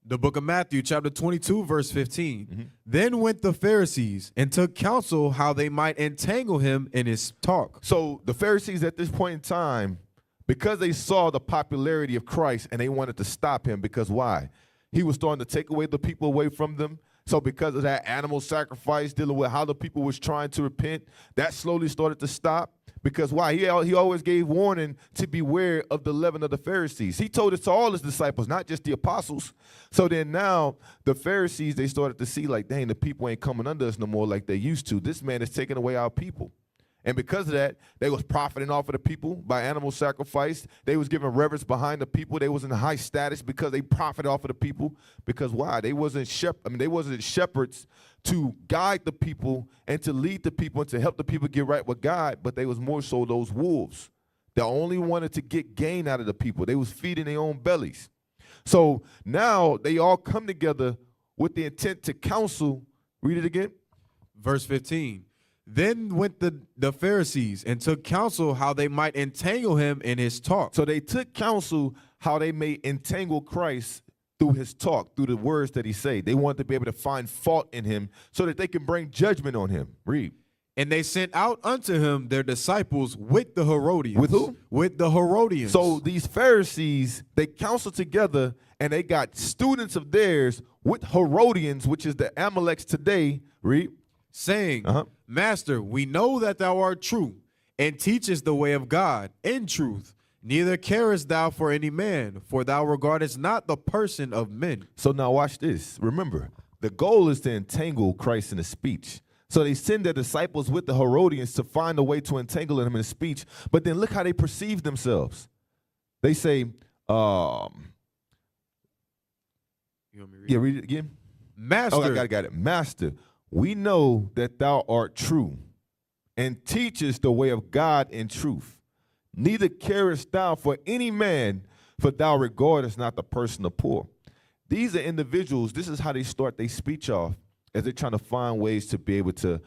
The book of Matthew, chapter 22, verse 15. Then went the Pharisees and took counsel how they might entangle him in his talk. So the Pharisees at this point in time, because they saw the popularity of Christ and they wanted to stop him, because why? He was starting to take away the people away from them. So because of that animal sacrifice, dealing with how the people was trying to repent, that slowly started to stop. Because why? He always gave warning to beware of the leaven of the Pharisees. He told it to all his disciples, not just the apostles. So then now the Pharisees, they started to see like, dang, the people ain't coming under us no more like they used to. This man is taking away our people. And because of that, they was profiting off of the people by animal sacrifice. They was giving reverence behind the people. They was in high status because they profited off of the people. Because why? They wasn't shepherds to guide the people and to lead the people and to help the people get right with God, but they was more so those wolves that only wanted to get gain out of the people. They was feeding their own bellies. So now they all come together with the intent to counsel. Read it again. Verse 15. Then went the Pharisees and took counsel how they might entangle him in his talk. So they took counsel how they may entangle Christ through his talk, through the words that he say. They wanted to be able to find fault in him so that they can bring judgment on him. Read. And they sent out unto him their disciples with the Herodians. With who? With the Herodians. So these Pharisees, they counseled together and they got students of theirs with Herodians, which is the Amaleks today. Read. Saying, Master, we know that thou art true, and teachest the way of God in truth. Neither carest thou for any man, for thou regardest not the person of men. So now watch this. Remember, the goal is to entangle Christ in his speech. So they send their disciples with the Herodians to find a way to entangle him in his speech. But then look how they perceive themselves. They say, You want me to read yeah, read it again. Master. Oh, I got it. Master, we know that thou art true and teachest the way of God in truth. Neither carest thou for any man, for thou regardest not the person of poor. These are individuals, this is how they start their speech off as they're trying to find ways to be able to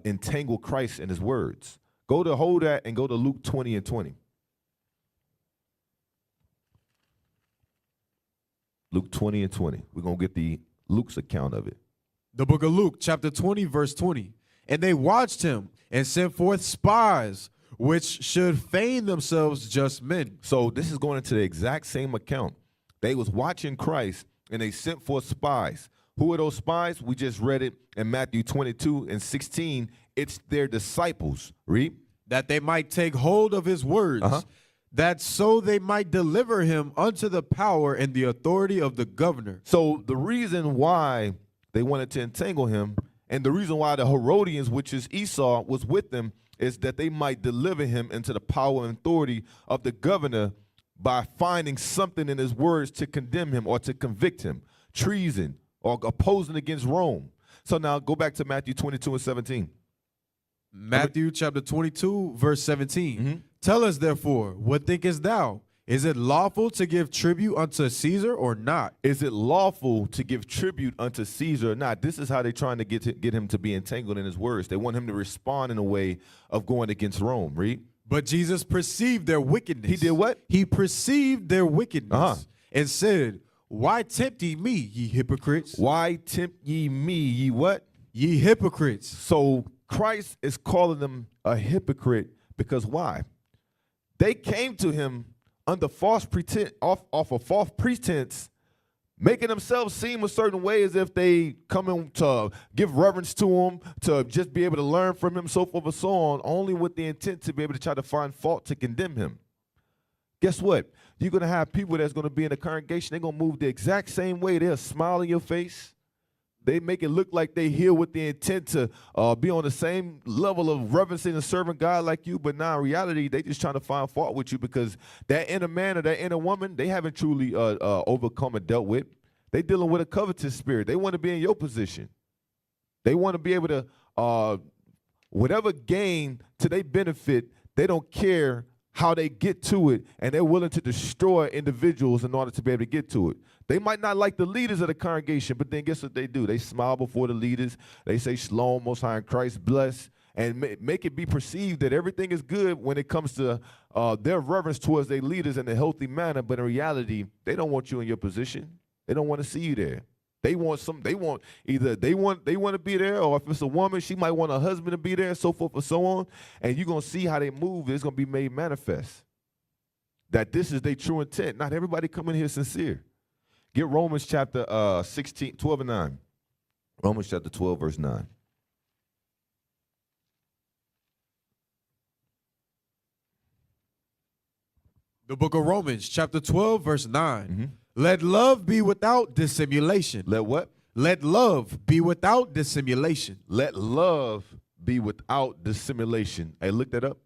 entangle Christ in his words. Hold that and go to Luke 20 and 20. Luke 20 and 20. We're going to get the Luke's account of it. The book of Luke, chapter 20, verse 20. And they watched him and sent forth spies, which should feign themselves just men. So this is going into the exact same account. They was watching Christ and they sent forth spies. Who are those spies? We just read it in Matthew 22 and 16. It's their disciples. Read. That they might take hold of his words, that so they might deliver him unto the power and the authority of the governor. So the reason why they wanted to entangle him, and the reason why the Herodians, which is Esau, was with them, is that they might deliver him into the power and authority of the governor by finding something in his words to condemn him or to convict him, treason or opposing against Rome. So now go back to Matthew 22 and 17. Matthew chapter 22, verse 17. Tell us, therefore, what thinkest thou? Is it lawful to give tribute unto Caesar or not? Is it lawful to give tribute unto Caesar or not? This is how they're trying to get him to be entangled in his words. They want him to respond in a way of going against Rome. Read. But Jesus perceived their wickedness. He did what? He perceived their wickedness and said, Why tempt ye me, ye hypocrites? Why tempt ye me, ye what? Ye hypocrites. So Christ is calling them a hypocrite because why? They came to him under false pretense, off a false pretense, making themselves seem a certain way as if they come in to give reverence to him, to just be able to learn from him, so forth and so on, only with the intent to be able to try to find fault to condemn him. Guess what? You're going to have people that's going to be in the congregation, they're going to move the exact same way. They'll smile in your face. They make it look like they here with the intent to be on the same level of reverencing and serving God like you, but now in reality, they just trying to find fault with you because that inner man or that inner woman, they haven't truly overcome and dealt with. They dealing with a covetous spirit. They want to be in your position. They want to be able to, whatever gain to their benefit, they don't care how they get to it, and they're willing to destroy individuals in order to be able to get to it. They might not like the leaders of the congregation, but then guess what they do? They smile before the leaders. They say, Shalom, Most High, and Christ bless, and make it be perceived that everything is good when it comes to their reverence towards their leaders in a healthy manner, but in reality, they don't want you in your position. They don't want to see you there. They want either they want to be there, or if it's a woman, she might want her husband to be there, so forth and so on. And you're going to see how they move. It's going to be made manifest that this is their true intent. Not everybody coming here sincere. Get Romans chapter 12 and 9. Romans chapter 12, verse 9. The book of Romans, chapter 12, verse 9. Let love be without dissimulation. Let what? Let love be without dissimulation. Let love be without dissimulation. Hey, look that up.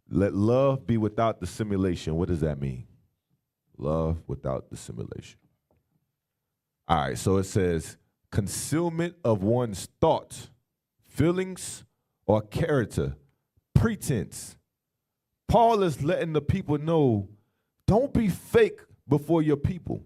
Let love be without dissimulation. What does that mean? Love without dissimulation. All right, so it says concealment of one's thoughts, feelings, or character, pretense. Paul is letting the people know, don't be fake before your people.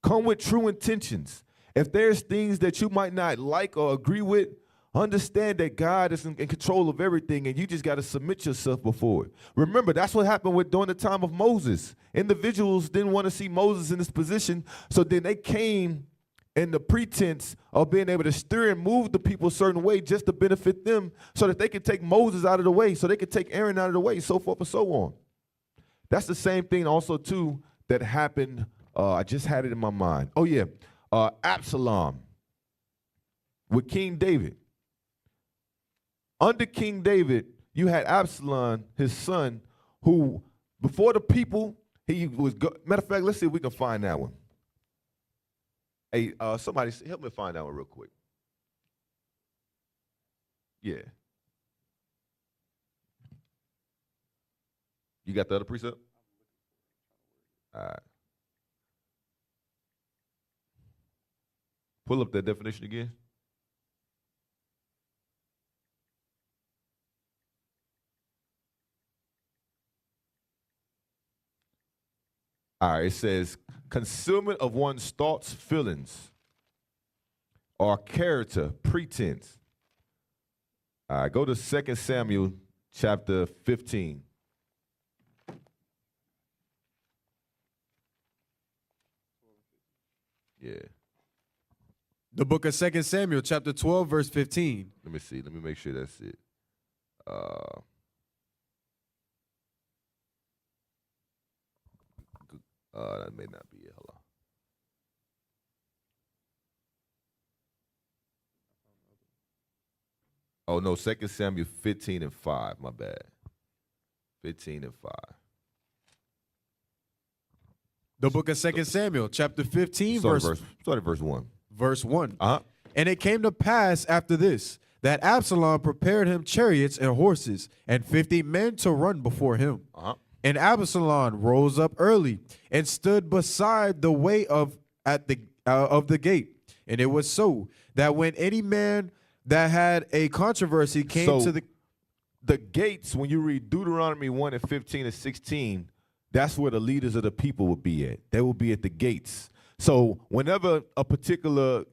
Come with true intentions. If there's things that you might not like or agree with, understand that God is in control of everything, and you just got to submit yourself before it. Remember, that's what happened during the time of Moses. Individuals didn't want to see Moses in this position, so then they came in the pretense of being able to steer and move the people a certain way just to benefit them, so that they could take Moses out of the way, so they could take Aaron out of the way, so forth and so on. That's the same thing also, too, that happened. I just had it in my mind. Oh, yeah. Absalom with King David. Under King David, you had Absalom, his son, who before the people, he was, matter of fact, let's see if we can find that one. Hey, somebody help me find that one real quick. Yeah. You got the other precept? All right. Pull up that definition again. All right, it says concealment of one's thoughts, feelings, or character, pretense. All right, go to 2 Samuel chapter 15. Yeah. The book of 2 Samuel, chapter 12, verse 15. Let me see. Let me make sure that's it. That may not be it. Hold on. Oh, no, 2 Samuel 15 and 5. My bad. 15 and 5. The book of 2 Samuel, chapter 15, Start at verse 1. Verse 1. Uh-huh. And it came to pass after this, that Absalom prepared him chariots and horses, and 50 men to run before him. Uh-huh. And Absalom rose up early and stood beside the way of the gate. And it was so that when any man that had a controversy came to the gates, when you read Deuteronomy 1 and 15 and 16, that's where the leaders of the people would be at. They would be at the gates. So whenever a particular,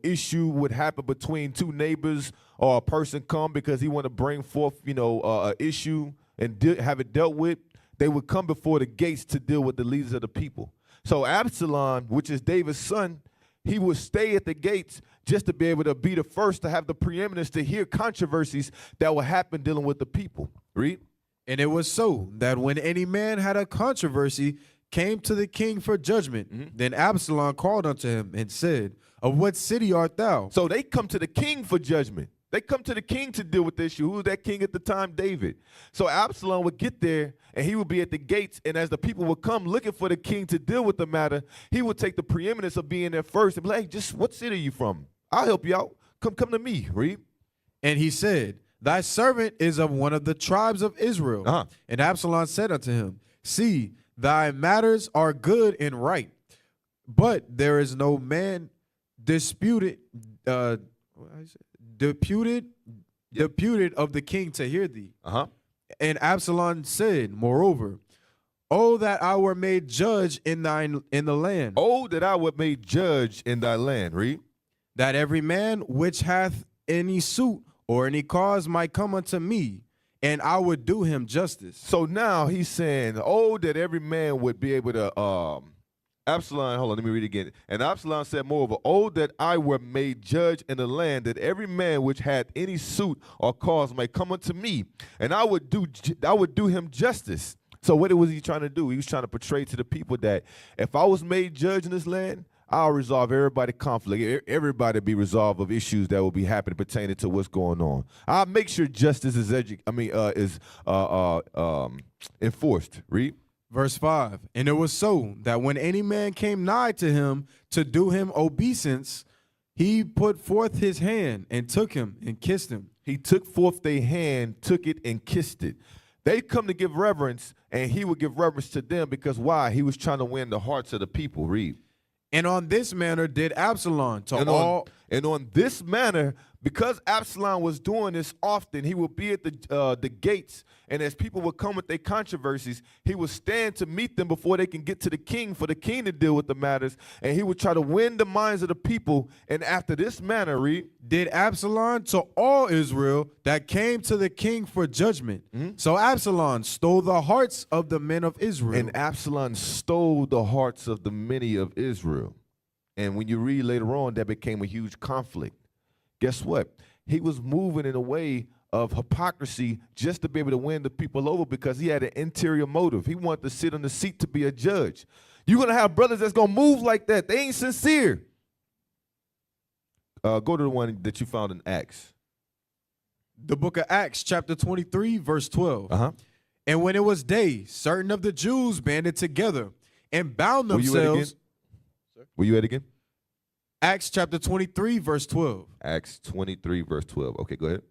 issue would happen between two neighbors, or a person come because he want to bring forth, an issue and have it dealt with, they would come before the gates to deal with the leaders of the people. So Absalom, which is David's son, he would stay at the gates just to be able to be the first to have the preeminence to hear controversies that would happen dealing with the people. Read. And it was so that when any man had a controversy, came to the king for judgment, then Absalom called unto him and said, of what city art thou? So they come to the king for judgment. They come to the king to deal with the issue. Who was that king at the time? David. So Absalom would get there, and he would be at the gates, and as the people would come looking for the king to deal with the matter, he would take the preeminence of being there first and be like, hey, just what city are you from? I'll help you out. Come to me. Read. And he said, thy servant is of one of the tribes of Israel. And Absalom said unto him, see, thy matters are good and right, but there is no man deputed of the king to hear thee. And Absalom said, moreover, oh, that I were made judge in the land. Oh, that I were made judge in thy land. Read. That every man which hath any suit or any cause might come unto me, and I would do him justice. So now he's saying, oh, that every man would be able to, Absalom, hold on, let me read it again. And Absalom said, moreover, oh, that I were made judge in the land, that every man which had any suit or cause might come unto me, and I would do him justice. So what was he trying to do? He was trying to portray to the people that if I was made judge in this land, I'll resolve everybody's conflict. Everybody be resolved of issues that will be happening pertaining to what's going on. I'll make sure justice is enforced. Read. Verse 5. And it was so that when any man came nigh to him to do him obeisance, he put forth his hand and took him and kissed him. He took forth their hand, took it, and kissed it. They come to give reverence, and he would give reverence to them because why? He was trying to win the hearts of the people. Read. And on this manner did Absalom on this manner because Absalom was doing this often, he would be at the gates, and as people would come with their controversies, he would stand to meet them before they can get to the king for the king to deal with the matters, and he would try to win the minds of the people. And after this manner, read, did Absalom to all Israel that came to the king for judgment. So Absalom stole the hearts of the men of Israel. and Absalom stole the hearts of the many of Israel. And when you read later on, that became a huge conflict. Guess what? He was moving in a way of hypocrisy just to be able to win the people over because he had an interior motive. He wanted to sit on the seat to be a judge. You're going to have brothers that's going to move like that. They ain't sincere. Go to the one that you found in Acts. The book of Acts, chapter 23, verse 12. Uh-huh. And when it was day, certain of the Jews banded together and bound Where you at themselves. again? Where you at again? Acts chapter 23, verse 12. Acts 23, verse 12. Okay, go ahead.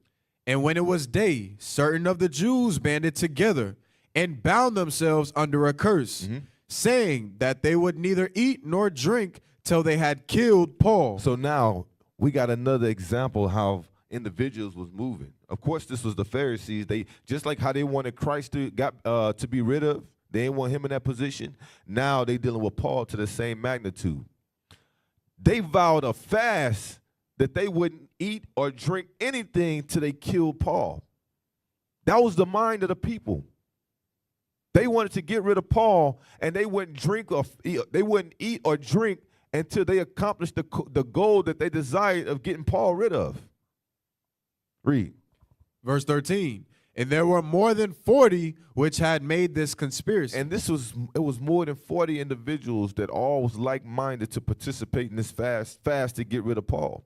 And when it was day, certain of the Jews banded together and bound themselves under a curse, saying that they would neither eat nor drink till they had killed Paul. So now we got another example how individuals was moving. Of course, this was the Pharisees. They just like how they wanted Christ to be rid of. They didn't want him in that position. Now they dealing with Paul to the same magnitude. They vowed a fast that they wouldn't eat or drink anything till they killed Paul. That was the mind of the people. They wanted to get rid of Paul, and they wouldn't eat or drink until they accomplished the goal that they desired of getting Paul rid of. Read. Verse 13. And there were more than 40 which had made this conspiracy. And it was more than 40 individuals that all was like-minded to participate in this fast to get rid of Paul.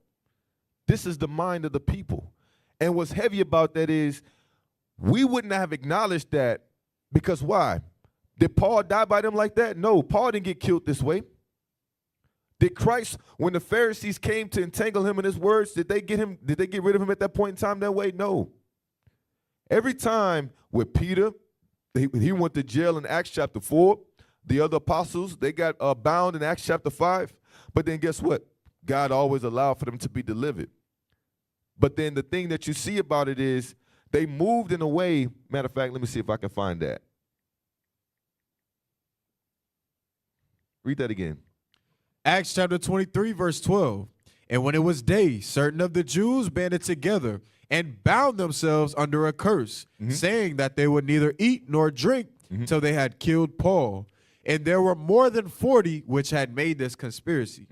This is the mind of the people. And what's heavy about that is we wouldn't have acknowledged that because why? Did Paul die by them like that? No, Paul didn't get killed this way. Did Christ, when the Pharisees came to entangle him in his words, did they get rid of him at that point in time that way? No. Every time with Peter, he went to jail in Acts chapter 4. The other apostles, they got bound in Acts chapter 5. But then guess what? God always allowed for them to be delivered. But then the thing that you see about it is they moved in a way. Matter of fact, let me see if I can find that. Read that again. Acts chapter 23, verse 12. And when it was day, certain of the Jews banded together and bound themselves under a curse, saying that they would neither eat nor drink till they had killed Paul. And there were more than 40 which had made this conspiracy.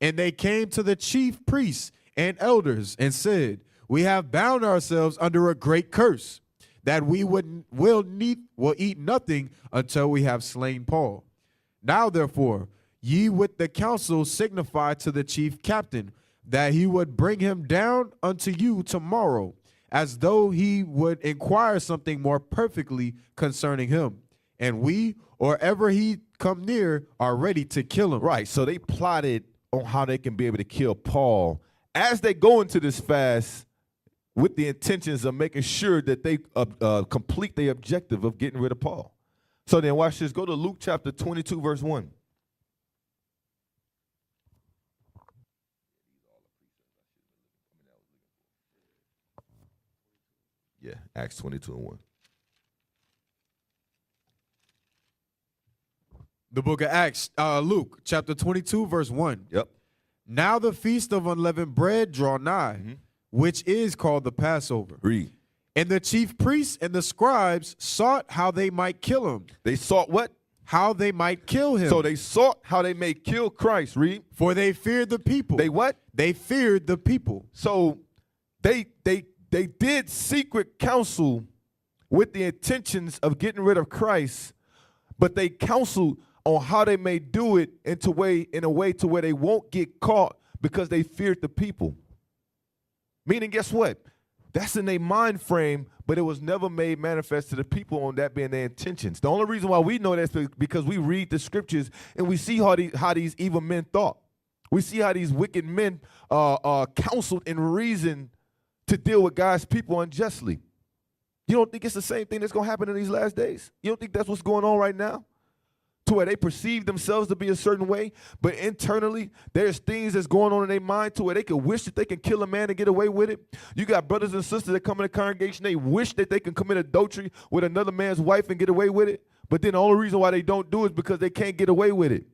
And they came to the chief priests and elders and said, we have bound ourselves under a great curse, that we will eat nothing until we have slain Paul. Now, therefore, ye with the council signify to the chief captain that he would bring him down unto you tomorrow, as though he would inquire something more perfectly concerning him. And we, or ever he come near, are ready to kill him. Right, so they plotted on how they can be able to kill Paul as they go into this fast with the intentions of making sure that they complete the objective of getting rid of Paul. So then watch this. Go to Luke chapter 22, verse 1. Yeah, Acts 22 and 1. The book of Acts, Luke, chapter 22, verse 1. Yep. Now the feast of unleavened bread draw nigh, which is called the Passover. Read. And the chief priests and the scribes sought how they might kill him. They sought what? How they might kill him. So they sought how they may kill Christ. Read. For they feared the people. They what? They feared the people. So they did secret counsel with the intentions of getting rid of Christ, but they counseled on how they may do it in a way to where they won't get caught because they feared the people. Meaning, guess what? That's in their mind frame, but it was never made manifest to the people on that being their intentions. The only reason why we know that's because we read the scriptures and we see how these evil men thought. We see how these wicked men counseled and reasoned to deal with God's people unjustly. You don't think it's the same thing that's going to happen in these last days? You don't think that's what's going on right now? to where they perceive themselves to be a certain way, but internally there's things that's going on in their mind to where they could wish that they can kill a man and get away with it. You got brothers and sisters that come in the congregation, they wish that they can commit adultery with another man's wife and get away with it, but then the only reason why they don't do it is because they can't get away with it.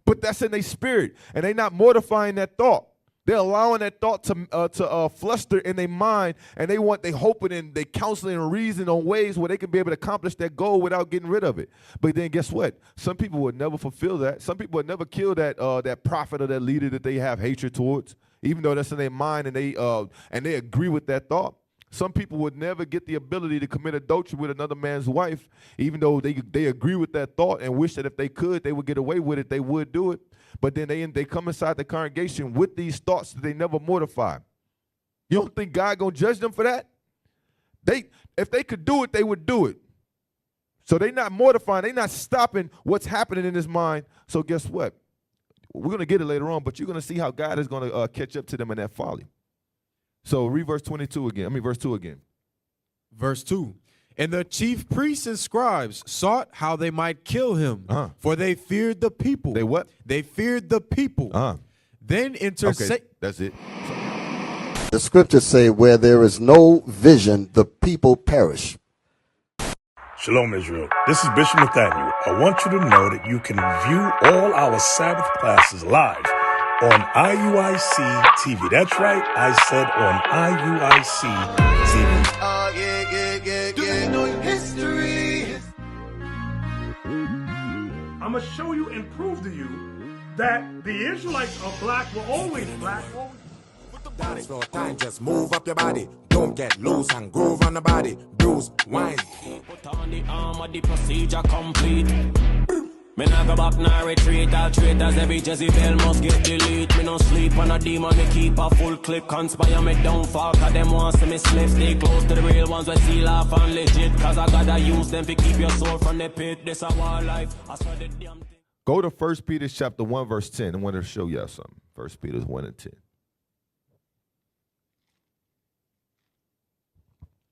But that's in their spirit, and they're not mortifying that thought. They're allowing that thought to fluster in their mind, and they hoping and they counseling and reasoning on ways where they can be able to accomplish that goal without getting rid of it. But then guess what? Some people would never fulfill that. Some people would never kill that prophet or that leader that they have hatred towards, even though that's in their mind and they agree with that thought. Some people would never get the ability to commit adultery with another man's wife, even though they agree with that thought and wish that if they could, they would get away with it, they would do it. But then they come inside the congregation with these thoughts that they never mortify. You don't think God gonna judge them for that? If they could do it, they would do it. So they're not mortifying, they're not stopping what's happening in his mind. So guess what? We're gonna get it later on, but you're gonna see how God is gonna catch up to them in that folly. So read verse 22 again. Verse 2 again. Verse 2. And the chief priests and scribes sought how they might kill him, for they feared the people. They what? They feared the people. Then Okay, that's it. The scriptures say, where there is no vision, the people perish. Shalom, Israel. This is Bishop Nathaniel. I want you to know that you can view all our Sabbath classes live on IUIC TV. That's right, I said on IUIC TV. Do you know your history? I'm going to show you and prove to you that the Israelites are black, were always black. Dance for time, just move up your body. Don't get loose and groove on the body. Bruise, wine. Put on the armor, the procedure complete. Me nah go back, nah retreat. All traitors, every Jezebel must get delete. Me no sleep on a demon, me keep a full clip. Conspire me downfall, cause them want to me slip. Stay close to the real ones, we seal off and legit. Cause I gotta use them to keep your soul from the pit. This a war life, I swear the damn thing. Go to 1 Peter chapter 1, verse 10. I want to show y'all something. 1 Peter 1 and 10.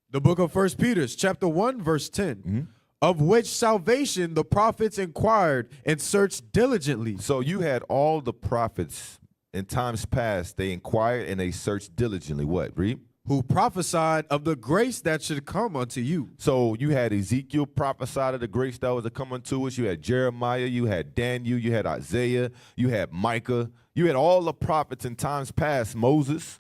The book of 1 Peter, chapter 1, verse 10. Of which salvation the prophets inquired and searched diligently. So you had all the prophets in times past, they inquired and they searched diligently. What, read? Who prophesied of the grace that should come unto you. So you had Ezekiel prophesied of the grace that was to come unto us. You had Jeremiah, you had Daniel, you had Isaiah, you had Micah. You had all the prophets in times past, Moses,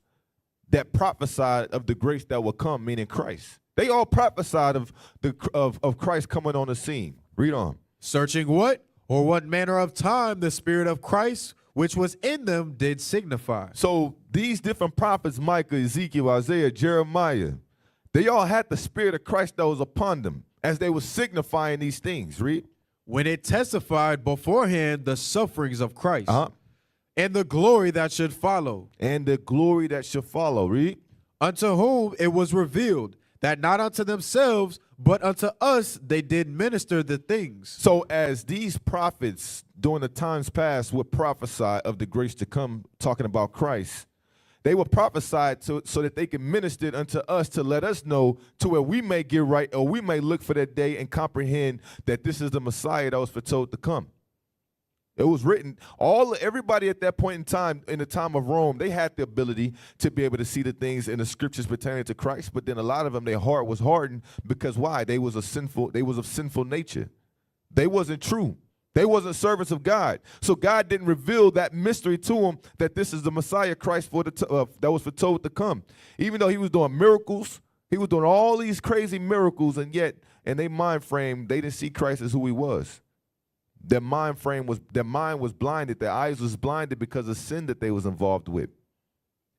that prophesied of the grace that will come, meaning Christ. They all prophesied of Christ coming on the scene. Read on. Searching what? Or what manner of time the Spirit of Christ, which was in them, did signify. So these different prophets, Micah, Ezekiel, Isaiah, Jeremiah, they all had the Spirit of Christ that was upon them as they were signifying these things. Read. When it testified beforehand the sufferings of Christ and the glory that should follow. And the glory that should follow. Read. Unto whom it was revealed that not unto themselves, but unto us they did minister the things. So as these prophets during the times past would prophesy of the grace to come, talking about Christ, they were prophesied so that they can minister it unto us to let us know to where we may get right, or we may look for that day and comprehend that this is the Messiah that was foretold to come. It was written, everybody at that point in time, in the time of Rome, they had the ability to be able to see the things in the scriptures pertaining to Christ, but then a lot of them, their heart was hardened because why? They was of sinful nature. They wasn't true. They wasn't servants of God. So God didn't reveal that mystery to them that this is the Messiah Christ that was foretold to come. Even though he was doing miracles, he was doing all these crazy miracles, and yet in their mind frame, they didn't see Christ as who he was. Their mind was blinded. Their eyes was blinded because of sin that they was involved with.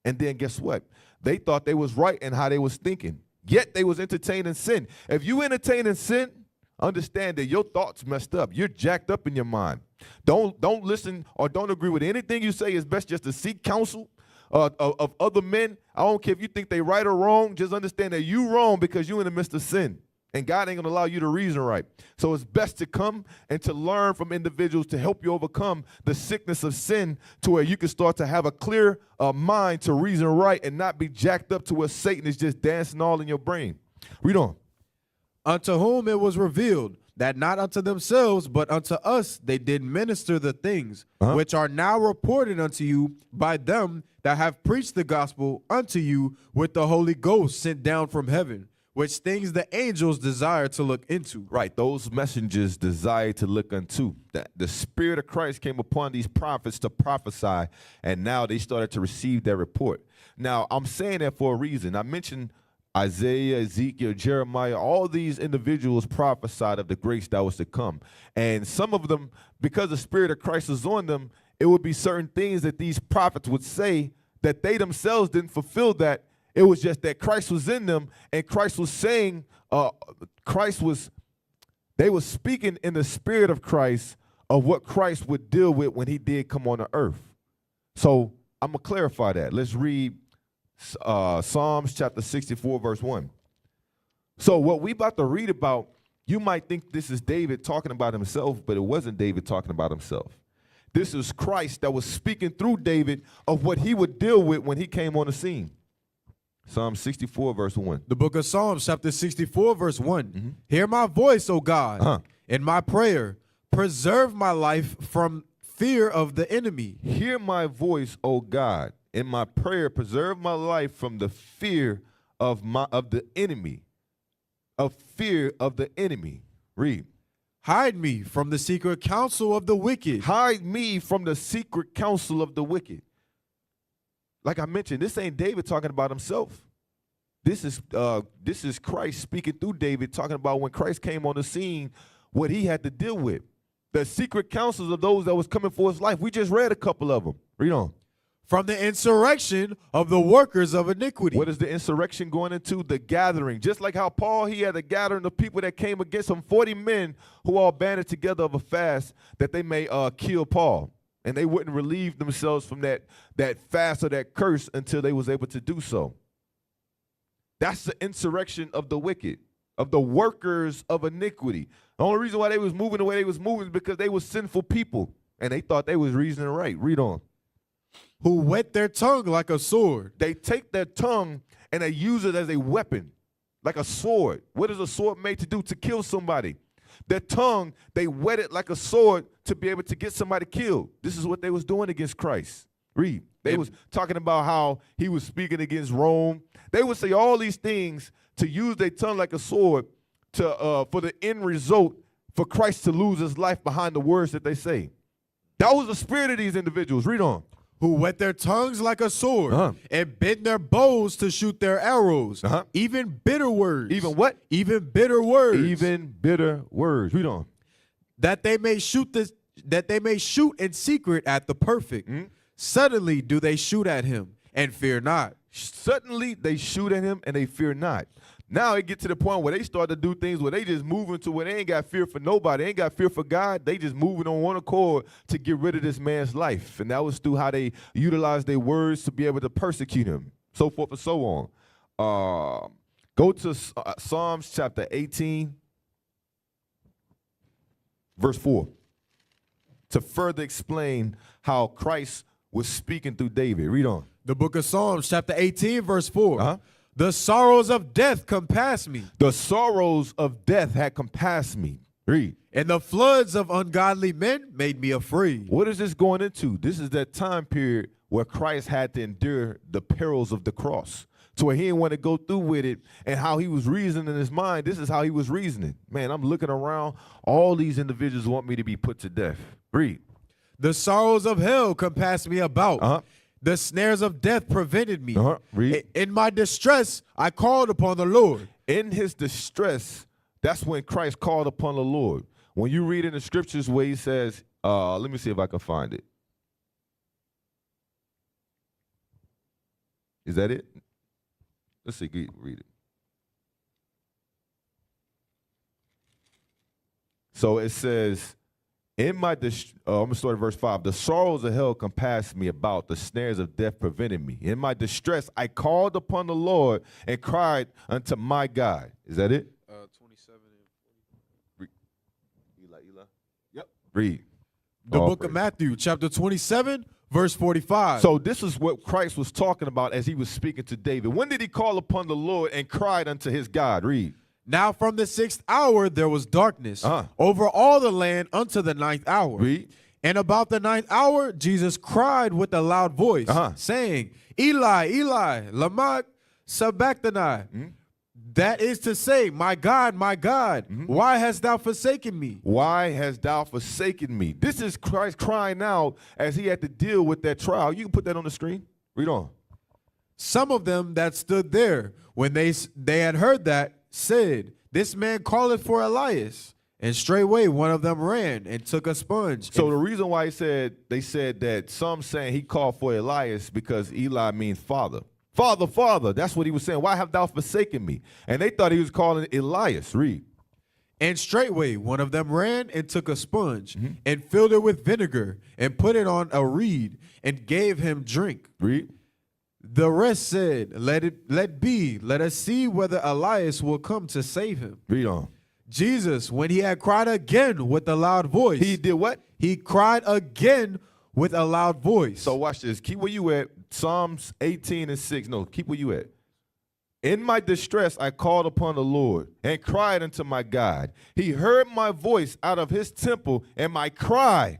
And then guess what? They thought they was right in how they was thinking. Yet they was entertaining sin. If you entertaining sin, understand that your thoughts messed up. You're jacked up in your mind. Don't listen or don't agree with anything you say. It's best just to seek counsel of other men. I don't care if you think they right or wrong. Just understand that you wrong because you in the midst of sin. And God ain't going to allow you to reason right. So it's best to come and to learn from individuals to help you overcome the sickness of sin to where you can start to have a clear mind to reason right and not be jacked up to where Satan is just dancing all in your brain. Read on. Unto whom it was revealed that not unto themselves, but unto us they did minister the things which are now reported unto you by them that have preached the gospel unto you with the Holy Ghost sent down from heaven, which things the angels desire to look into. Right, those messengers desire to look unto. That the Spirit of Christ came upon these prophets to prophesy, and now they started to receive their report. Now, I'm saying that for a reason. I mentioned Isaiah, Ezekiel, Jeremiah, all these individuals prophesied of the grace that was to come. And some of them, because the Spirit of Christ was on them, it would be certain things that these prophets would say that they themselves didn't fulfill that. It was just that Christ was in them, and Christ was saying, they were speaking in the Spirit of Christ of what Christ would deal with when he did come on the earth. So I'm going to clarify that. Let's read Psalms chapter 64, verse 1. So what we about to read about, you might think this is David talking about himself, but it wasn't David talking about himself. This is Christ that was speaking through David of what he would deal with when he came on the scene. Psalm 64, verse 1. The book of Psalms, chapter 64, verse 1. Hear my voice, O God, in my prayer. Preserve my life from fear of the enemy. Hear my voice, O God. In my prayer, preserve my life from the fear of the enemy. Of fear of the enemy. Read. Hide me from the secret counsel of the wicked. Hide me from the secret counsel of the wicked. Like I mentioned, this ain't David talking about himself. This is Christ speaking through David, talking about when Christ came on the scene, what he had to deal with. The secret counsels of those that was coming for his life. We just read a couple of them. Read on. From the insurrection of the workers of iniquity. What is the insurrection going into? The gathering. Just like how Paul, he had a gathering of people that came against him, 40 men who all banded together of a fast that they may kill Paul. And they wouldn't relieve themselves from that fast or that curse until they was able to do so. That's the insurrection of the wicked, of the workers of iniquity. The only reason why they was moving the way they was moving is because they were sinful people, and they thought they was reasoning right. Read on. Who whet their tongue like a sword. They take their tongue and they use it as a weapon, like a sword. What is a sword made to do? To kill somebody. Their tongue, they whet it like a sword to be able to get somebody killed. This is what they was doing against Christ. Read. They was talking about how he was speaking against Rome. They would say all these things to use their tongue like a sword to for the end result for Christ to lose his life behind the words that they say. That was the spirit of these individuals. Read on. Who whet their tongues like a sword and bend their bows to shoot their arrows. Even bitter words. Even what? Even bitter words. Even bitter words. Read on. That they may shoot in secret at the perfect. Suddenly do they shoot at him and fear not. Suddenly they shoot at him and they fear not. Now it get to the point where they start to do things where they just moving to where they ain't got fear for nobody. They ain't got fear for God. They just moving on one accord to get rid of this man's life. And that was through how they utilized their words to be able to persecute him, so forth and so on. Go to Psalms chapter 18, verse 4, to further explain how Christ was speaking through David. Read on. The book of Psalms chapter 18, verse 4. The sorrows of death compassed me. The sorrows of death had compassed me. Read. And the floods of ungodly men made me afraid. What is this going into? This is that time period where Christ had to endure the perils of the cross. To where he didn't want to go through with it, and how he was reasoning in his mind. This is how he was reasoning. Man, I'm looking around. All these individuals want me to be put to death. Read. The sorrows of hell compassed me about. The snares of death prevented me. Read. In my distress, I called upon the Lord. In his distress, that's when Christ called upon the Lord. When you read in the scriptures where he says, let me see if I can find it. Is that it? Let's see, read it. So it says, I'm going to start at verse 5. The sorrows of hell compassed me about. The snares of death prevented me. In my distress, I called upon the Lord and cried unto my God. Is that it? 27 Eli. and 40. Yep. Read. The book of Matthew, chapter 27, verse 45. So this is what Christ was talking about as he was speaking to David. When did he call upon the Lord and cried unto his God? Read. Now from the 6th hour there was darkness Uh-huh. over all the land unto the 9th hour. Read. And about the 9th hour, Jesus cried with a loud voice, saying, Eli, Eli, lama sabachthani. That is to say, my God, why hast thou forsaken me? Why hast thou forsaken me? This is Christ crying out as he had to deal with that trial. You can put that on the screen. Read on. Some of them that stood there, when they had heard that, said, This man calleth for Elias. And straightway one of them ran and took a sponge. So the reason why they said that some saying he called for Elias because Eli means father. Father, father. That's what he was saying. Why have thou forsaken me? And they thought he was calling Elias. Read. And straightway one of them ran and took a sponge and filled it with vinegar and put it on a reed and gave him drink. Read. The rest said, Let be. Let us see whether Elias will come to save him. Read on. Jesus, when he had cried again with a loud voice. He did what? He cried again with a loud voice. So watch this. Keep where you at. Psalms 18:6. No, keep where you at. In my distress, I called upon the Lord and cried unto my God. He heard my voice out of his temple, and my cry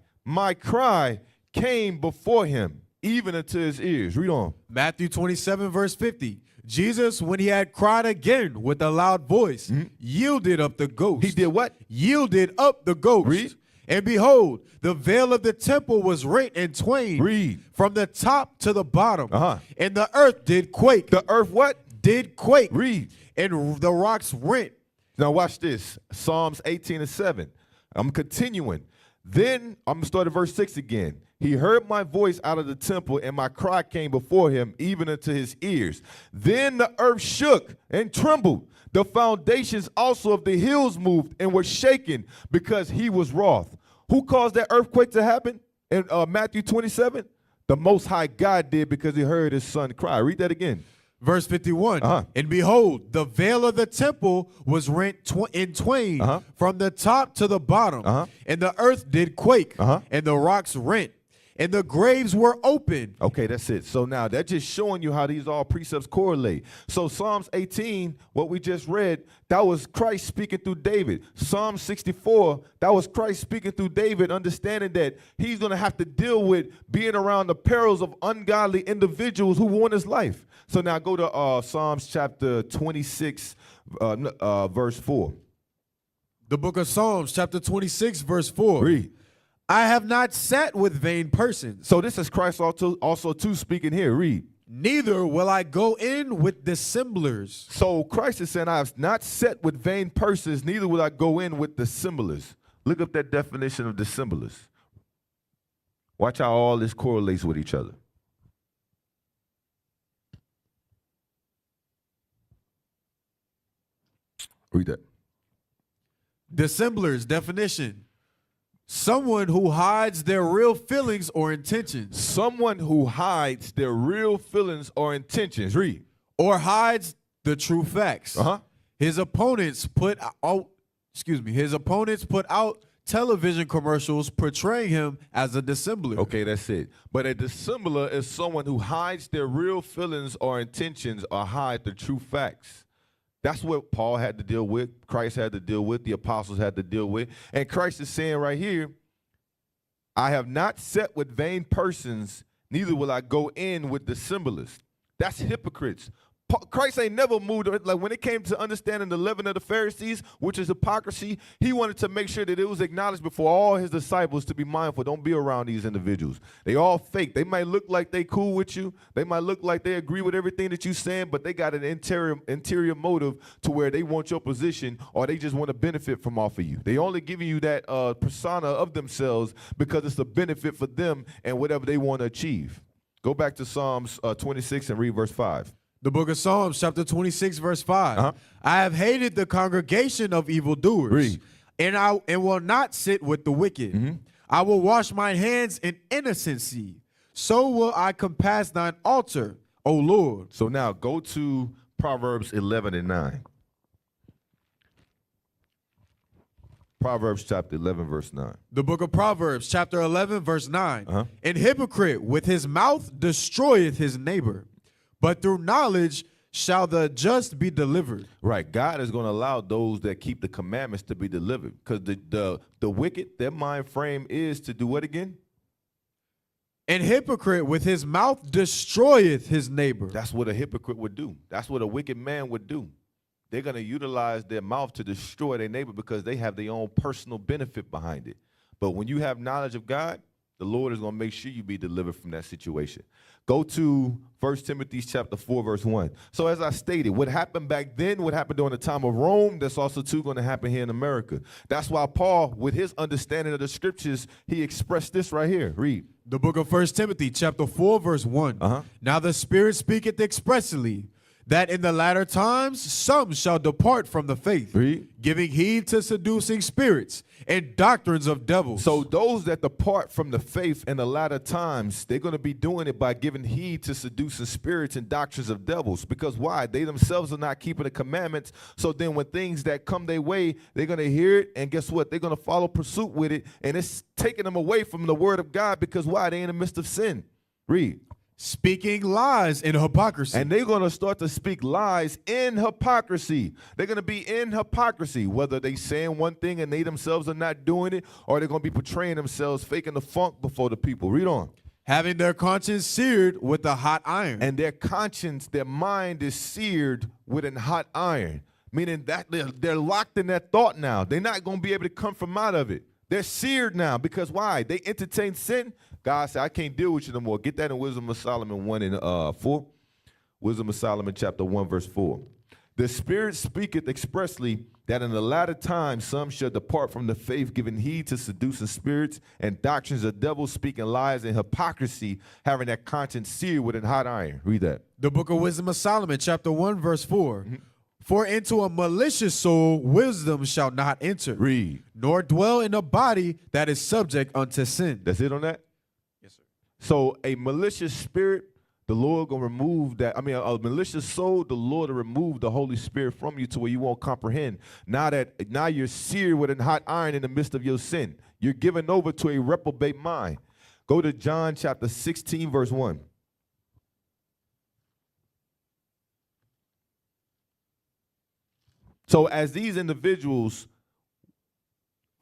came before him, even unto his ears. Read on. Matthew 27, verse 50. Jesus, when he had cried again with a loud voice, yielded up the ghost. He did what? Yielded up the ghost. Read. And behold, the veil of the temple was rent in twain. Read. From the top to the bottom. Uh-huh. And the earth did quake. The earth what? Did quake. Read. And the rocks rent. Now watch this. Psalms 18:7. I'm continuing. Then I'm going to start at verse 6 again. He heard my voice out of the temple, and my cry came before him, even unto his ears. Then the earth shook and trembled. The foundations also of the hills moved and were shaken because he was wroth. Who caused that earthquake to happen in Matthew 27? The Most High God did, because he heard his son cry. Read that again. Verse 51. And behold, the veil of the temple was rent in twain from the top to the bottom. And the earth did quake, and the rocks rent, and the graves were open. Okay, that's it. So now that's just showing you how these all precepts correlate. So Psalms 18, what we just read, that was Christ speaking through David. Psalm 64, that was Christ speaking through David, understanding that he's going to have to deal with being around the perils of ungodly individuals who want his life. So now go to Psalms chapter 26, verse 4. The book of Psalms, chapter 26, verse 4. Read. I have not sat with vain persons. So this is Christ also too speaking here. Read. Neither will I go in with dissemblers. So Christ is saying, I have not sat with vain persons, neither will I go in with dissemblers. Look up that definition of dissemblers. Watch how all this correlates with each other. Read that. Dissemblers, definition. Someone who hides their real feelings or intentions. Someone who hides their real feelings or intentions. Read. Or hides the true facts. His opponents put out television commercials portraying him as a dissembler. Okay, that's it. But a dissembler is someone who hides their real feelings or intentions or hide the true facts. That's what Paul had to deal with, Christ had to deal with, the apostles had to deal with. And Christ is saying right here, I have not sat with vain persons, neither will I go in with dissemblers. That's hypocrites. Christ ain't never moved. Like when it came to understanding the leaven of the Pharisees, which is hypocrisy, he wanted to make sure that it was acknowledged before all his disciples to be mindful. Don't be around these individuals. They all fake. They might look like they cool with you. They might look like they agree with everything that you're saying, but they got an interior motive to where they want your position or they just want to benefit from off of you. They only giving you that persona of themselves because it's a benefit for them and whatever they want to achieve. Go back to Psalms 26 and read verse 5. The book of Psalms, chapter 26, verse 5. I have hated the congregation of evildoers, and will not sit with the wicked. I will wash my hands in innocency. So will I compass thine altar, O Lord. So now go to Proverbs 11 and 9. Proverbs chapter 11, verse 9. The book of Proverbs, chapter 11, verse 9. An hypocrite with his mouth destroyeth his neighbor, but through knowledge shall the just be delivered. Right. God is going to allow those that keep the commandments to be delivered. Because the wicked, their mind frame is to do what again? An hypocrite with his mouth destroyeth his neighbor. That's what a hypocrite would do. That's what a wicked man would do. They're going to utilize their mouth to destroy their neighbor because they have their own personal benefit behind it. But when you have knowledge of God, the Lord is going to make sure you be delivered from that situation. Go to 1 Timothy chapter 4, verse 1. So as I stated, what happened back then, what happened during the time of Rome, that's also too going to happen here in America. That's why Paul, with his understanding of the scriptures, he expressed this right here. Read. The book of 1 Timothy chapter 4, verse 1. Now the Spirit speaketh expressly, that in the latter times some shall depart from the faith, Read. giving heed to seducing spirits and doctrines of devils. So those that depart from the faith in the latter times, they're going to be doing it by giving heed to seducing spirits and doctrines of devils. Because why? They themselves are not keeping the commandments. So then when things that come their way, they're going to hear it. And guess what? They're going to follow pursuit with it. And it's taking them away from the word of God. Because why? They're in the midst of sin. Read. Speaking lies and hypocrisy. And they're going to start to speak lies in hypocrisy. They're going to be in hypocrisy, whether they saying one thing and they themselves are not doing it, or they're going to be portraying themselves, faking the funk before the people. Read on. Having their conscience seared with a hot iron. And their conscience, their mind is seared with a hot iron, meaning that they're locked in that thought now. They're not going to be able to come from out of it. They're seared now because why? They entertain sin. God said, I can't deal with you no more. Get that in Wisdom of Solomon 1 and 4. Wisdom of Solomon chapter 1, verse 4. The Spirit speaketh expressly that in the latter time some shall depart from the faith, giving heed to seducing spirits and doctrines of devils, speaking lies and hypocrisy, having their conscience seared with a hot iron. Read that. The book of Wisdom of Solomon, chapter 1, verse 4. For into a malicious soul wisdom shall not enter. Read. Nor dwell in a body that is subject unto sin. That's it on that? Yes, sir. So a malicious spirit, the Lord gonna remove that. I mean, a malicious soul, the Lord will remove the Holy Spirit from you to where you won't comprehend. Now you're seared with a hot iron in the midst of your sin. You're given over to a reprobate mind. Go to John chapter 16, verse 1. So as these individuals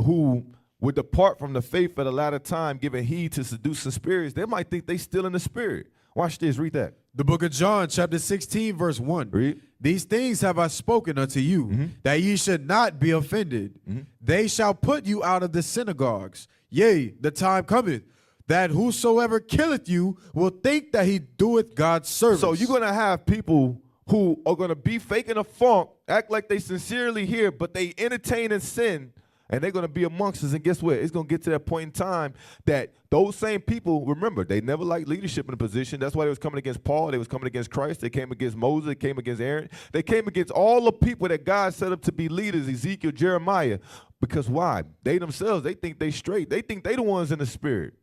who would depart from the faith at a latter time, giving heed to seducing spirits, they might think they still in the spirit. Watch this, read that. The book of John, chapter 16, verse 1. Read. These things have I spoken unto you, that ye should not be offended. They shall put you out of the synagogues. Yea, the time cometh, that whosoever killeth you will think that he doeth God's service. So you're going to have people who are going to be faking a funk, act like they sincerely hear, but they entertain and sin, and they're going to be amongst us. And guess what? It's going to get to that point in time that those same people, remember, they never liked leadership in a position. That's why they was coming against Paul. They was coming against Christ. They came against Moses. They came against Aaron. They came against all the people that God set up to be leaders, Ezekiel, Jeremiah. Because why? They themselves, they think they straight. They think they the ones in the spirit.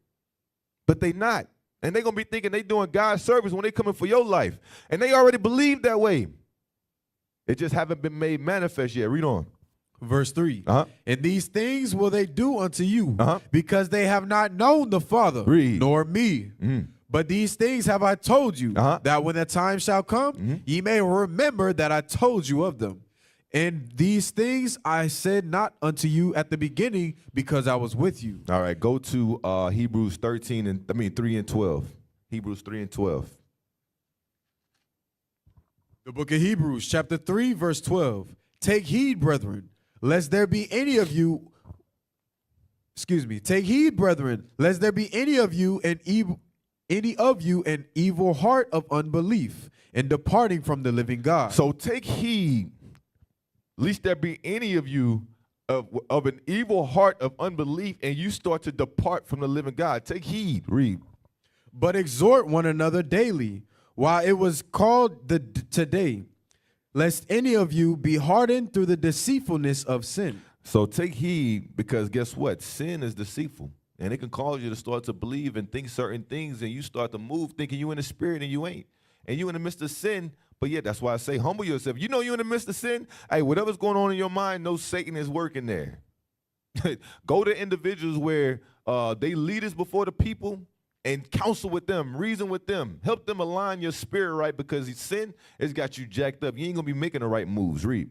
But they not. And they're going to be thinking they doing God's service when they coming for your life. And they already believe that way. It just haven't been made manifest yet. Read on. Verse 3. And these things will they do unto you, because they have not known the Father, Read. nor me. But these things have I told you, that when the time shall come, ye may remember that I told you of them. And these things I said not unto you at the beginning, because I was with you. All right, go to Hebrews 3 and 12. Hebrews 3 and 12. The book of Hebrews, chapter 3, verse 12. Take heed, brethren, lest there be any of you, take heed, brethren, lest there be any of you an evil heart of unbelief, and departing from the living God. So take heed, lest there be any of you of an evil heart of unbelief, and you start to depart from the living God. Take heed. Read. But exhort one another daily, while it was called today, lest any of you be hardened through the deceitfulness of sin. So take heed, because guess what? Sin is deceitful, and it can cause you to start to believe and think certain things, and you start to move thinking you in the spirit and you ain't. And you in the midst of sin, but yeah, that's why I say humble yourself. You know you in the midst of sin, hey, whatever's going on in your mind, know Satan is working there. Go to individuals where they leaders before the people, and counsel with them, reason with them, help them align your spirit right, because sin has got you jacked up. You ain't gonna be making the right moves. Read.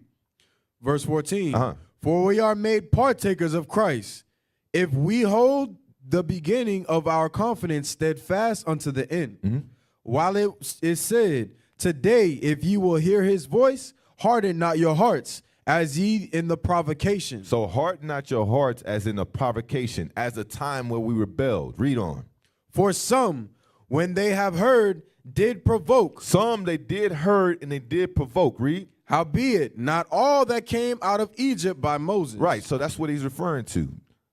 Verse 14. For we are made partakers of Christ, if we hold the beginning of our confidence steadfast unto the end. While it is said, today, if ye will hear his voice, harden not your hearts, as ye in the provocation. So harden not your hearts as in a provocation, as a time where we rebelled. Read on. For some, when they have heard, did provoke. Some they did heard and they did provoke. Read. Howbeit, not all that came out of Egypt by Moses. Right, so that's what he's referring to.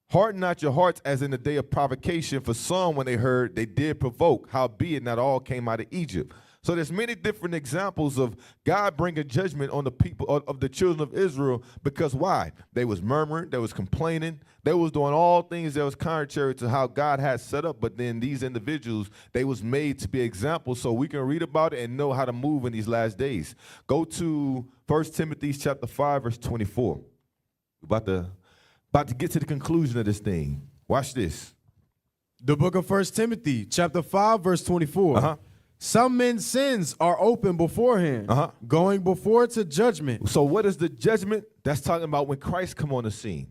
Harden not your hearts as in the day of provocation. For some, when they heard, they did provoke. Howbeit, not all came out of Egypt. So there's many different examples of God bringing judgment on the people of the children of Israel, because why? They was murmuring, they was complaining, they was doing all things that was contrary to how God had set up. But then these individuals, they was made to be examples, so we can read about it and know how to move in these last days. Go to 1 Timothy chapter 5, verse 24. We're about to get to the conclusion of this thing. Watch this. The book of 1 Timothy chapter 5, verse 24. Some men's sins are open beforehand, going before to judgment. So what is the judgment? That's talking about when Christ come on the scene.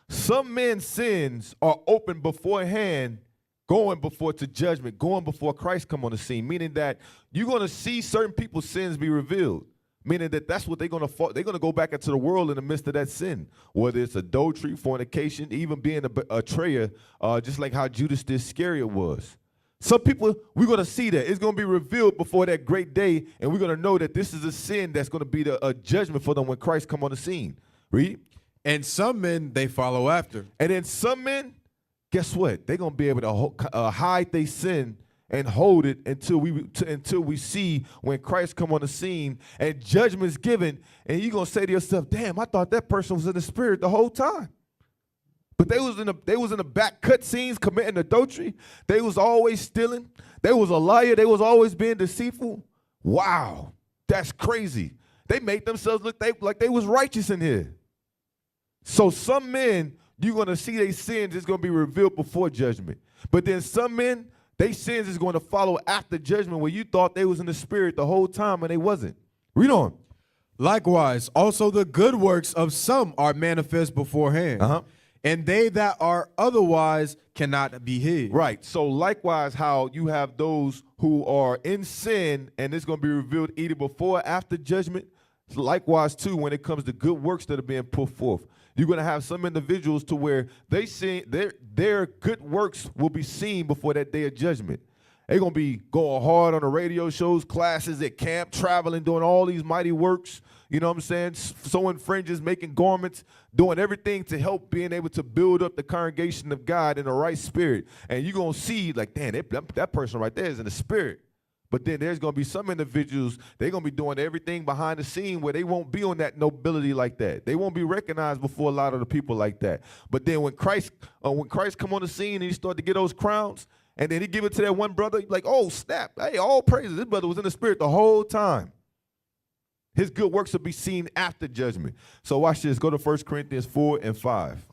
Some men's sins are open beforehand, going before to judgment, going before Christ come on the scene, meaning that you're going to see certain people's sins be revealed, meaning that that's what they're going to go back into the world in the midst of that sin, whether it's adultery, fornication, even being a betrayer, just like how Judas Iscariot was. Some people, we're going to see that. It's going to be revealed before that great day, and we're going to know that this is a sin that's going to be a judgment for them when Christ come on the scene. Read. And some men, they follow after. And then some men, guess what? They're going to be able to hide their sin and hold it until we see when Christ come on the scene and judgment is given, and you're going to say to yourself, damn, I thought that person was in the spirit the whole time. But they was in the back cut scenes committing adultery. They was always stealing. They was a liar. They was always being deceitful. Wow, that's crazy. They made themselves look like they was righteous in here. So some men, you're going to see their sins is going to be revealed before judgment. But then some men, their sins is going to follow after judgment, where you thought they was in the spirit the whole time and they wasn't. Read on. Likewise, also the good works of some are manifest beforehand. And they that are otherwise cannot be hid. Right. So likewise, how you have those who are in sin, and it's going to be revealed either before or after judgment. Likewise, too, when it comes to good works that are being put forth, you're going to have some individuals to where they see their good works will be seen before that day of judgment. They're going to be going hard on the radio shows, classes at camp, traveling, doing all these mighty works. You know what I'm saying? Sewing fringes, making garments, doing everything to help being able to build up the congregation of God in the right spirit. And you're going to see, like, damn, that person right there is in the spirit. But then there's going to be some individuals, they're going to be doing everything behind the scene where they won't be on that nobility like that. They won't be recognized before a lot of the people like that. But then when Christ come on the scene and he start to get those crowns, and then he give it to that one brother, like, oh, snap. Hey, all praises. This brother was in the spirit the whole time. His good works will be seen after judgment. So watch this. Go to 1 Corinthians 4 and 5.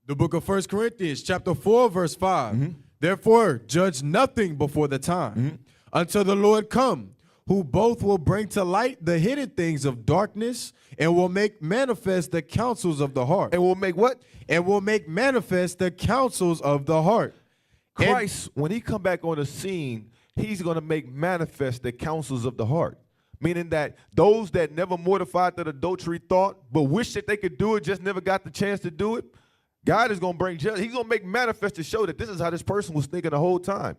The book of 1 Corinthians, chapter 4, verse 5. Therefore, judge nothing before the time, until the Lord come, who both will bring to light the hidden things of darkness and will make manifest the counsels of the heart. And will make what? And will make manifest the counsels of the heart. Christ, when he come back on the scene, he's going to make manifest the counsels of the heart, meaning that those that never mortified that adultery thought, but wish that they could do it, just never got the chance to do it, God is going to bring judgment. He's going to make manifest to show that this is how this person was thinking the whole time.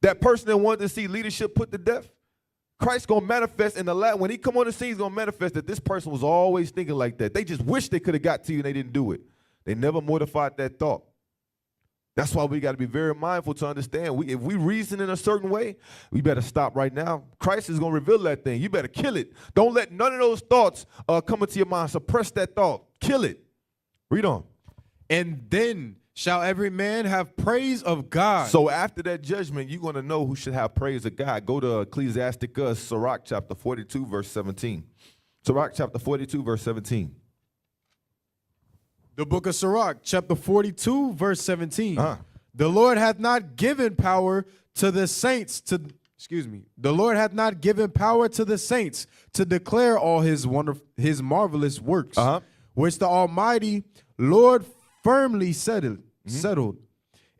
That person that wanted to see leadership put to death, Christ's going to manifest in the when he come on the scene, he's going to manifest that this person was always thinking like that. They just wish they could have got to you and they didn't do it. They never mortified that thought. That's why we got to be very mindful to understand. If we reason in a certain way, we better stop right now. Christ is going to reveal that thing. You better kill it. Don't let none of those thoughts come into your mind. Suppress that thought. Kill it. Read on. And then shall every man have praise of God. So after that judgment, you're going to know who should have praise of God. Go to Ecclesiasticus, Sirach chapter 42, verse 17. Sirach chapter 42, verse 17. The book of Sirach, chapter 42, verse 17. The Lord hath not given power to the saints to, the Lord hath not given power to the saints to declare all his marvelous works, which the Almighty Lord firmly settled.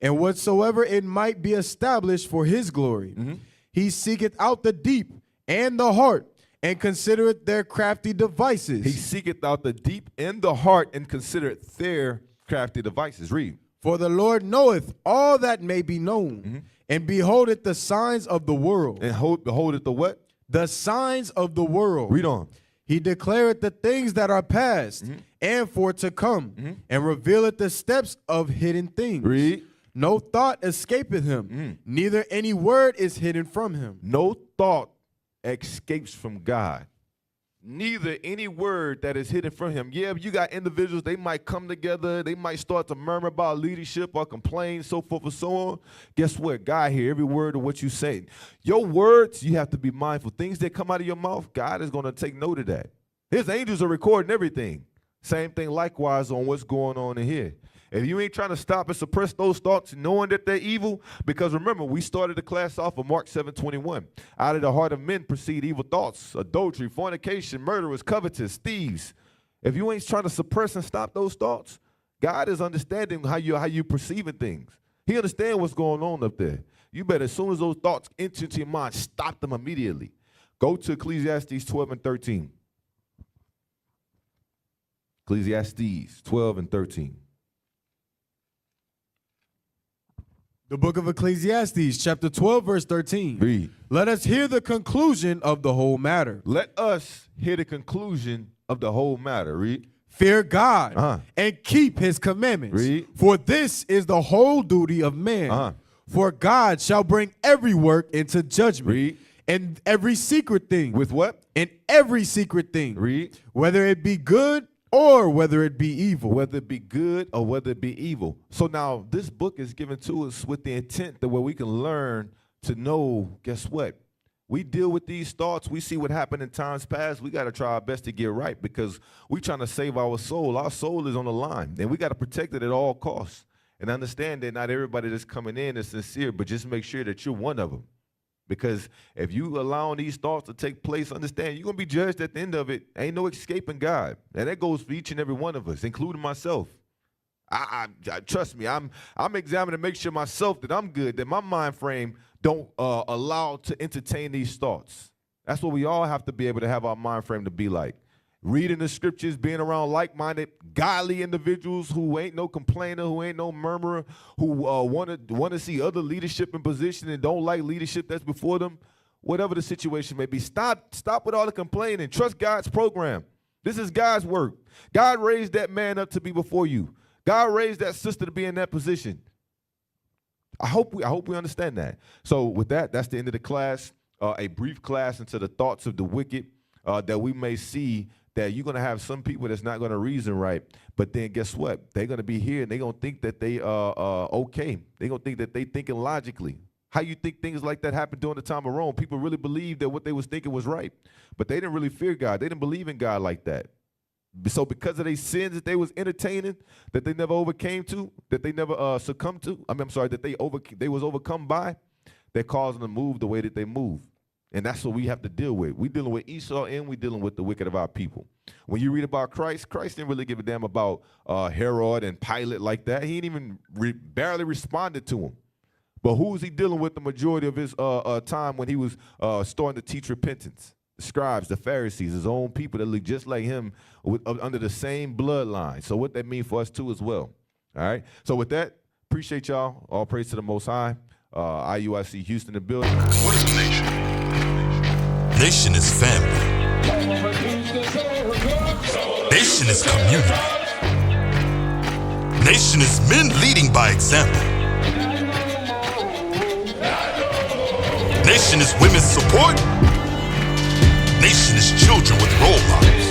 And whatsoever it might be established for his glory. He seeketh out the deep and the heart, and considereth their crafty devices. He seeketh out the deep and the heart, and considereth their crafty devices. Read. For the Lord knoweth all that may be known, and beholdeth the signs of the world. And beholdeth the what? The signs of the world. Read on. He declareth the things that are past, and for to come, and revealeth the steps of hidden things. Read. No thought escapeth him, neither any word is hidden from him. No thought escapes from God. Neither any word that is hidden from him. Yeah, you got individuals, they might come together, they might start to murmur about leadership or complain, so forth and so on. Guess what? God hears every word of what you say. Your words, you have to be mindful. Things that come out of your mouth, God is going to take note of that. His angels are recording everything. Same thing likewise on what's going on in here. If you ain't trying to stop and suppress those thoughts, knowing that they're evil, because remember, we started the class off of Mark 7:21. Out of the heart of men proceed evil thoughts, adultery, fornication, murderers, covetous, thieves. If you ain't trying to suppress and stop those thoughts, God is understanding how you perceiving things. He understands what's going on up there. You better, as soon as those thoughts enter into your mind, stop them immediately. Go to Ecclesiastes 12 and 13. Ecclesiastes 12 and 13. The book of Ecclesiastes, chapter 12, verse 13. Read. Let us hear the conclusion of the whole matter. Let us hear the conclusion of the whole matter. Read. Fear God and keep his commandments. Read. For this is the whole duty of man. For God shall bring every work into judgment. Read. And every secret thing. With what? And every secret thing. Read. Whether it be good or whether it be evil. Whether it be good or whether it be evil. So now this book is given to us with the intent that where we can learn to know, guess what? We deal with these thoughts. We see what happened in times past. We got to try our best to get right because we're trying to save our soul. Our soul is on the line, and we got to protect it at all costs. And understand that not everybody that's coming in is sincere, but just make sure that you're one of them. Because if you allow these thoughts to take place, understand you're going to be judged at the end of it. Ain't no escaping God. And that goes for each and every one of us, including myself. I trust me, I'm examining to make sure myself that I'm good, that my mind frame don't allow to entertain these thoughts. That's what we all have to be able to have our mind frame to be like. Reading the scriptures, being around like-minded, godly individuals who ain't no complainer, who ain't no murmurer, who want to see other leadership in position and don't like leadership that's before them. Whatever the situation may be, stop with all the complaining. Trust God's program. This is God's work. God raised that man up to be before you. God raised that sister to be in that position. I hope we understand that. So with that, that's the end of the class. A brief class into the thoughts of the wicked that we may see. That you're going to have some people that's not going to reason right, but then guess what? They're going to be here and they're going to think that they okay. They're going to think that they thinking logically. How you think things like that happened during the time of Rome? People really believed that what they was thinking was right, but they didn't really fear God. They didn't believe in God like that. So because of their sins that they was entertaining, that they never overcame to, that they never succumbed to, that they was overcome by, that caused them to move the way that they move. And that's what we have to deal with. We're dealing with Esau and we're dealing with the wicked of our people. When you read about Christ, Christ didn't really give a damn about Herod and Pilate like that. He didn't even barely responded to him. But who was he dealing with the majority of his time when he was starting to teach repentance? The scribes, the Pharisees, his own people that look just like him under the same bloodline. So what that means for us too as well. All right. So with that, appreciate y'all. All praise to the Most High. IUIC Houston, the building. What is a nation? Nation is family. Nation is community. Nation is men leading by example. Nation is women's support. Nation is children with role models.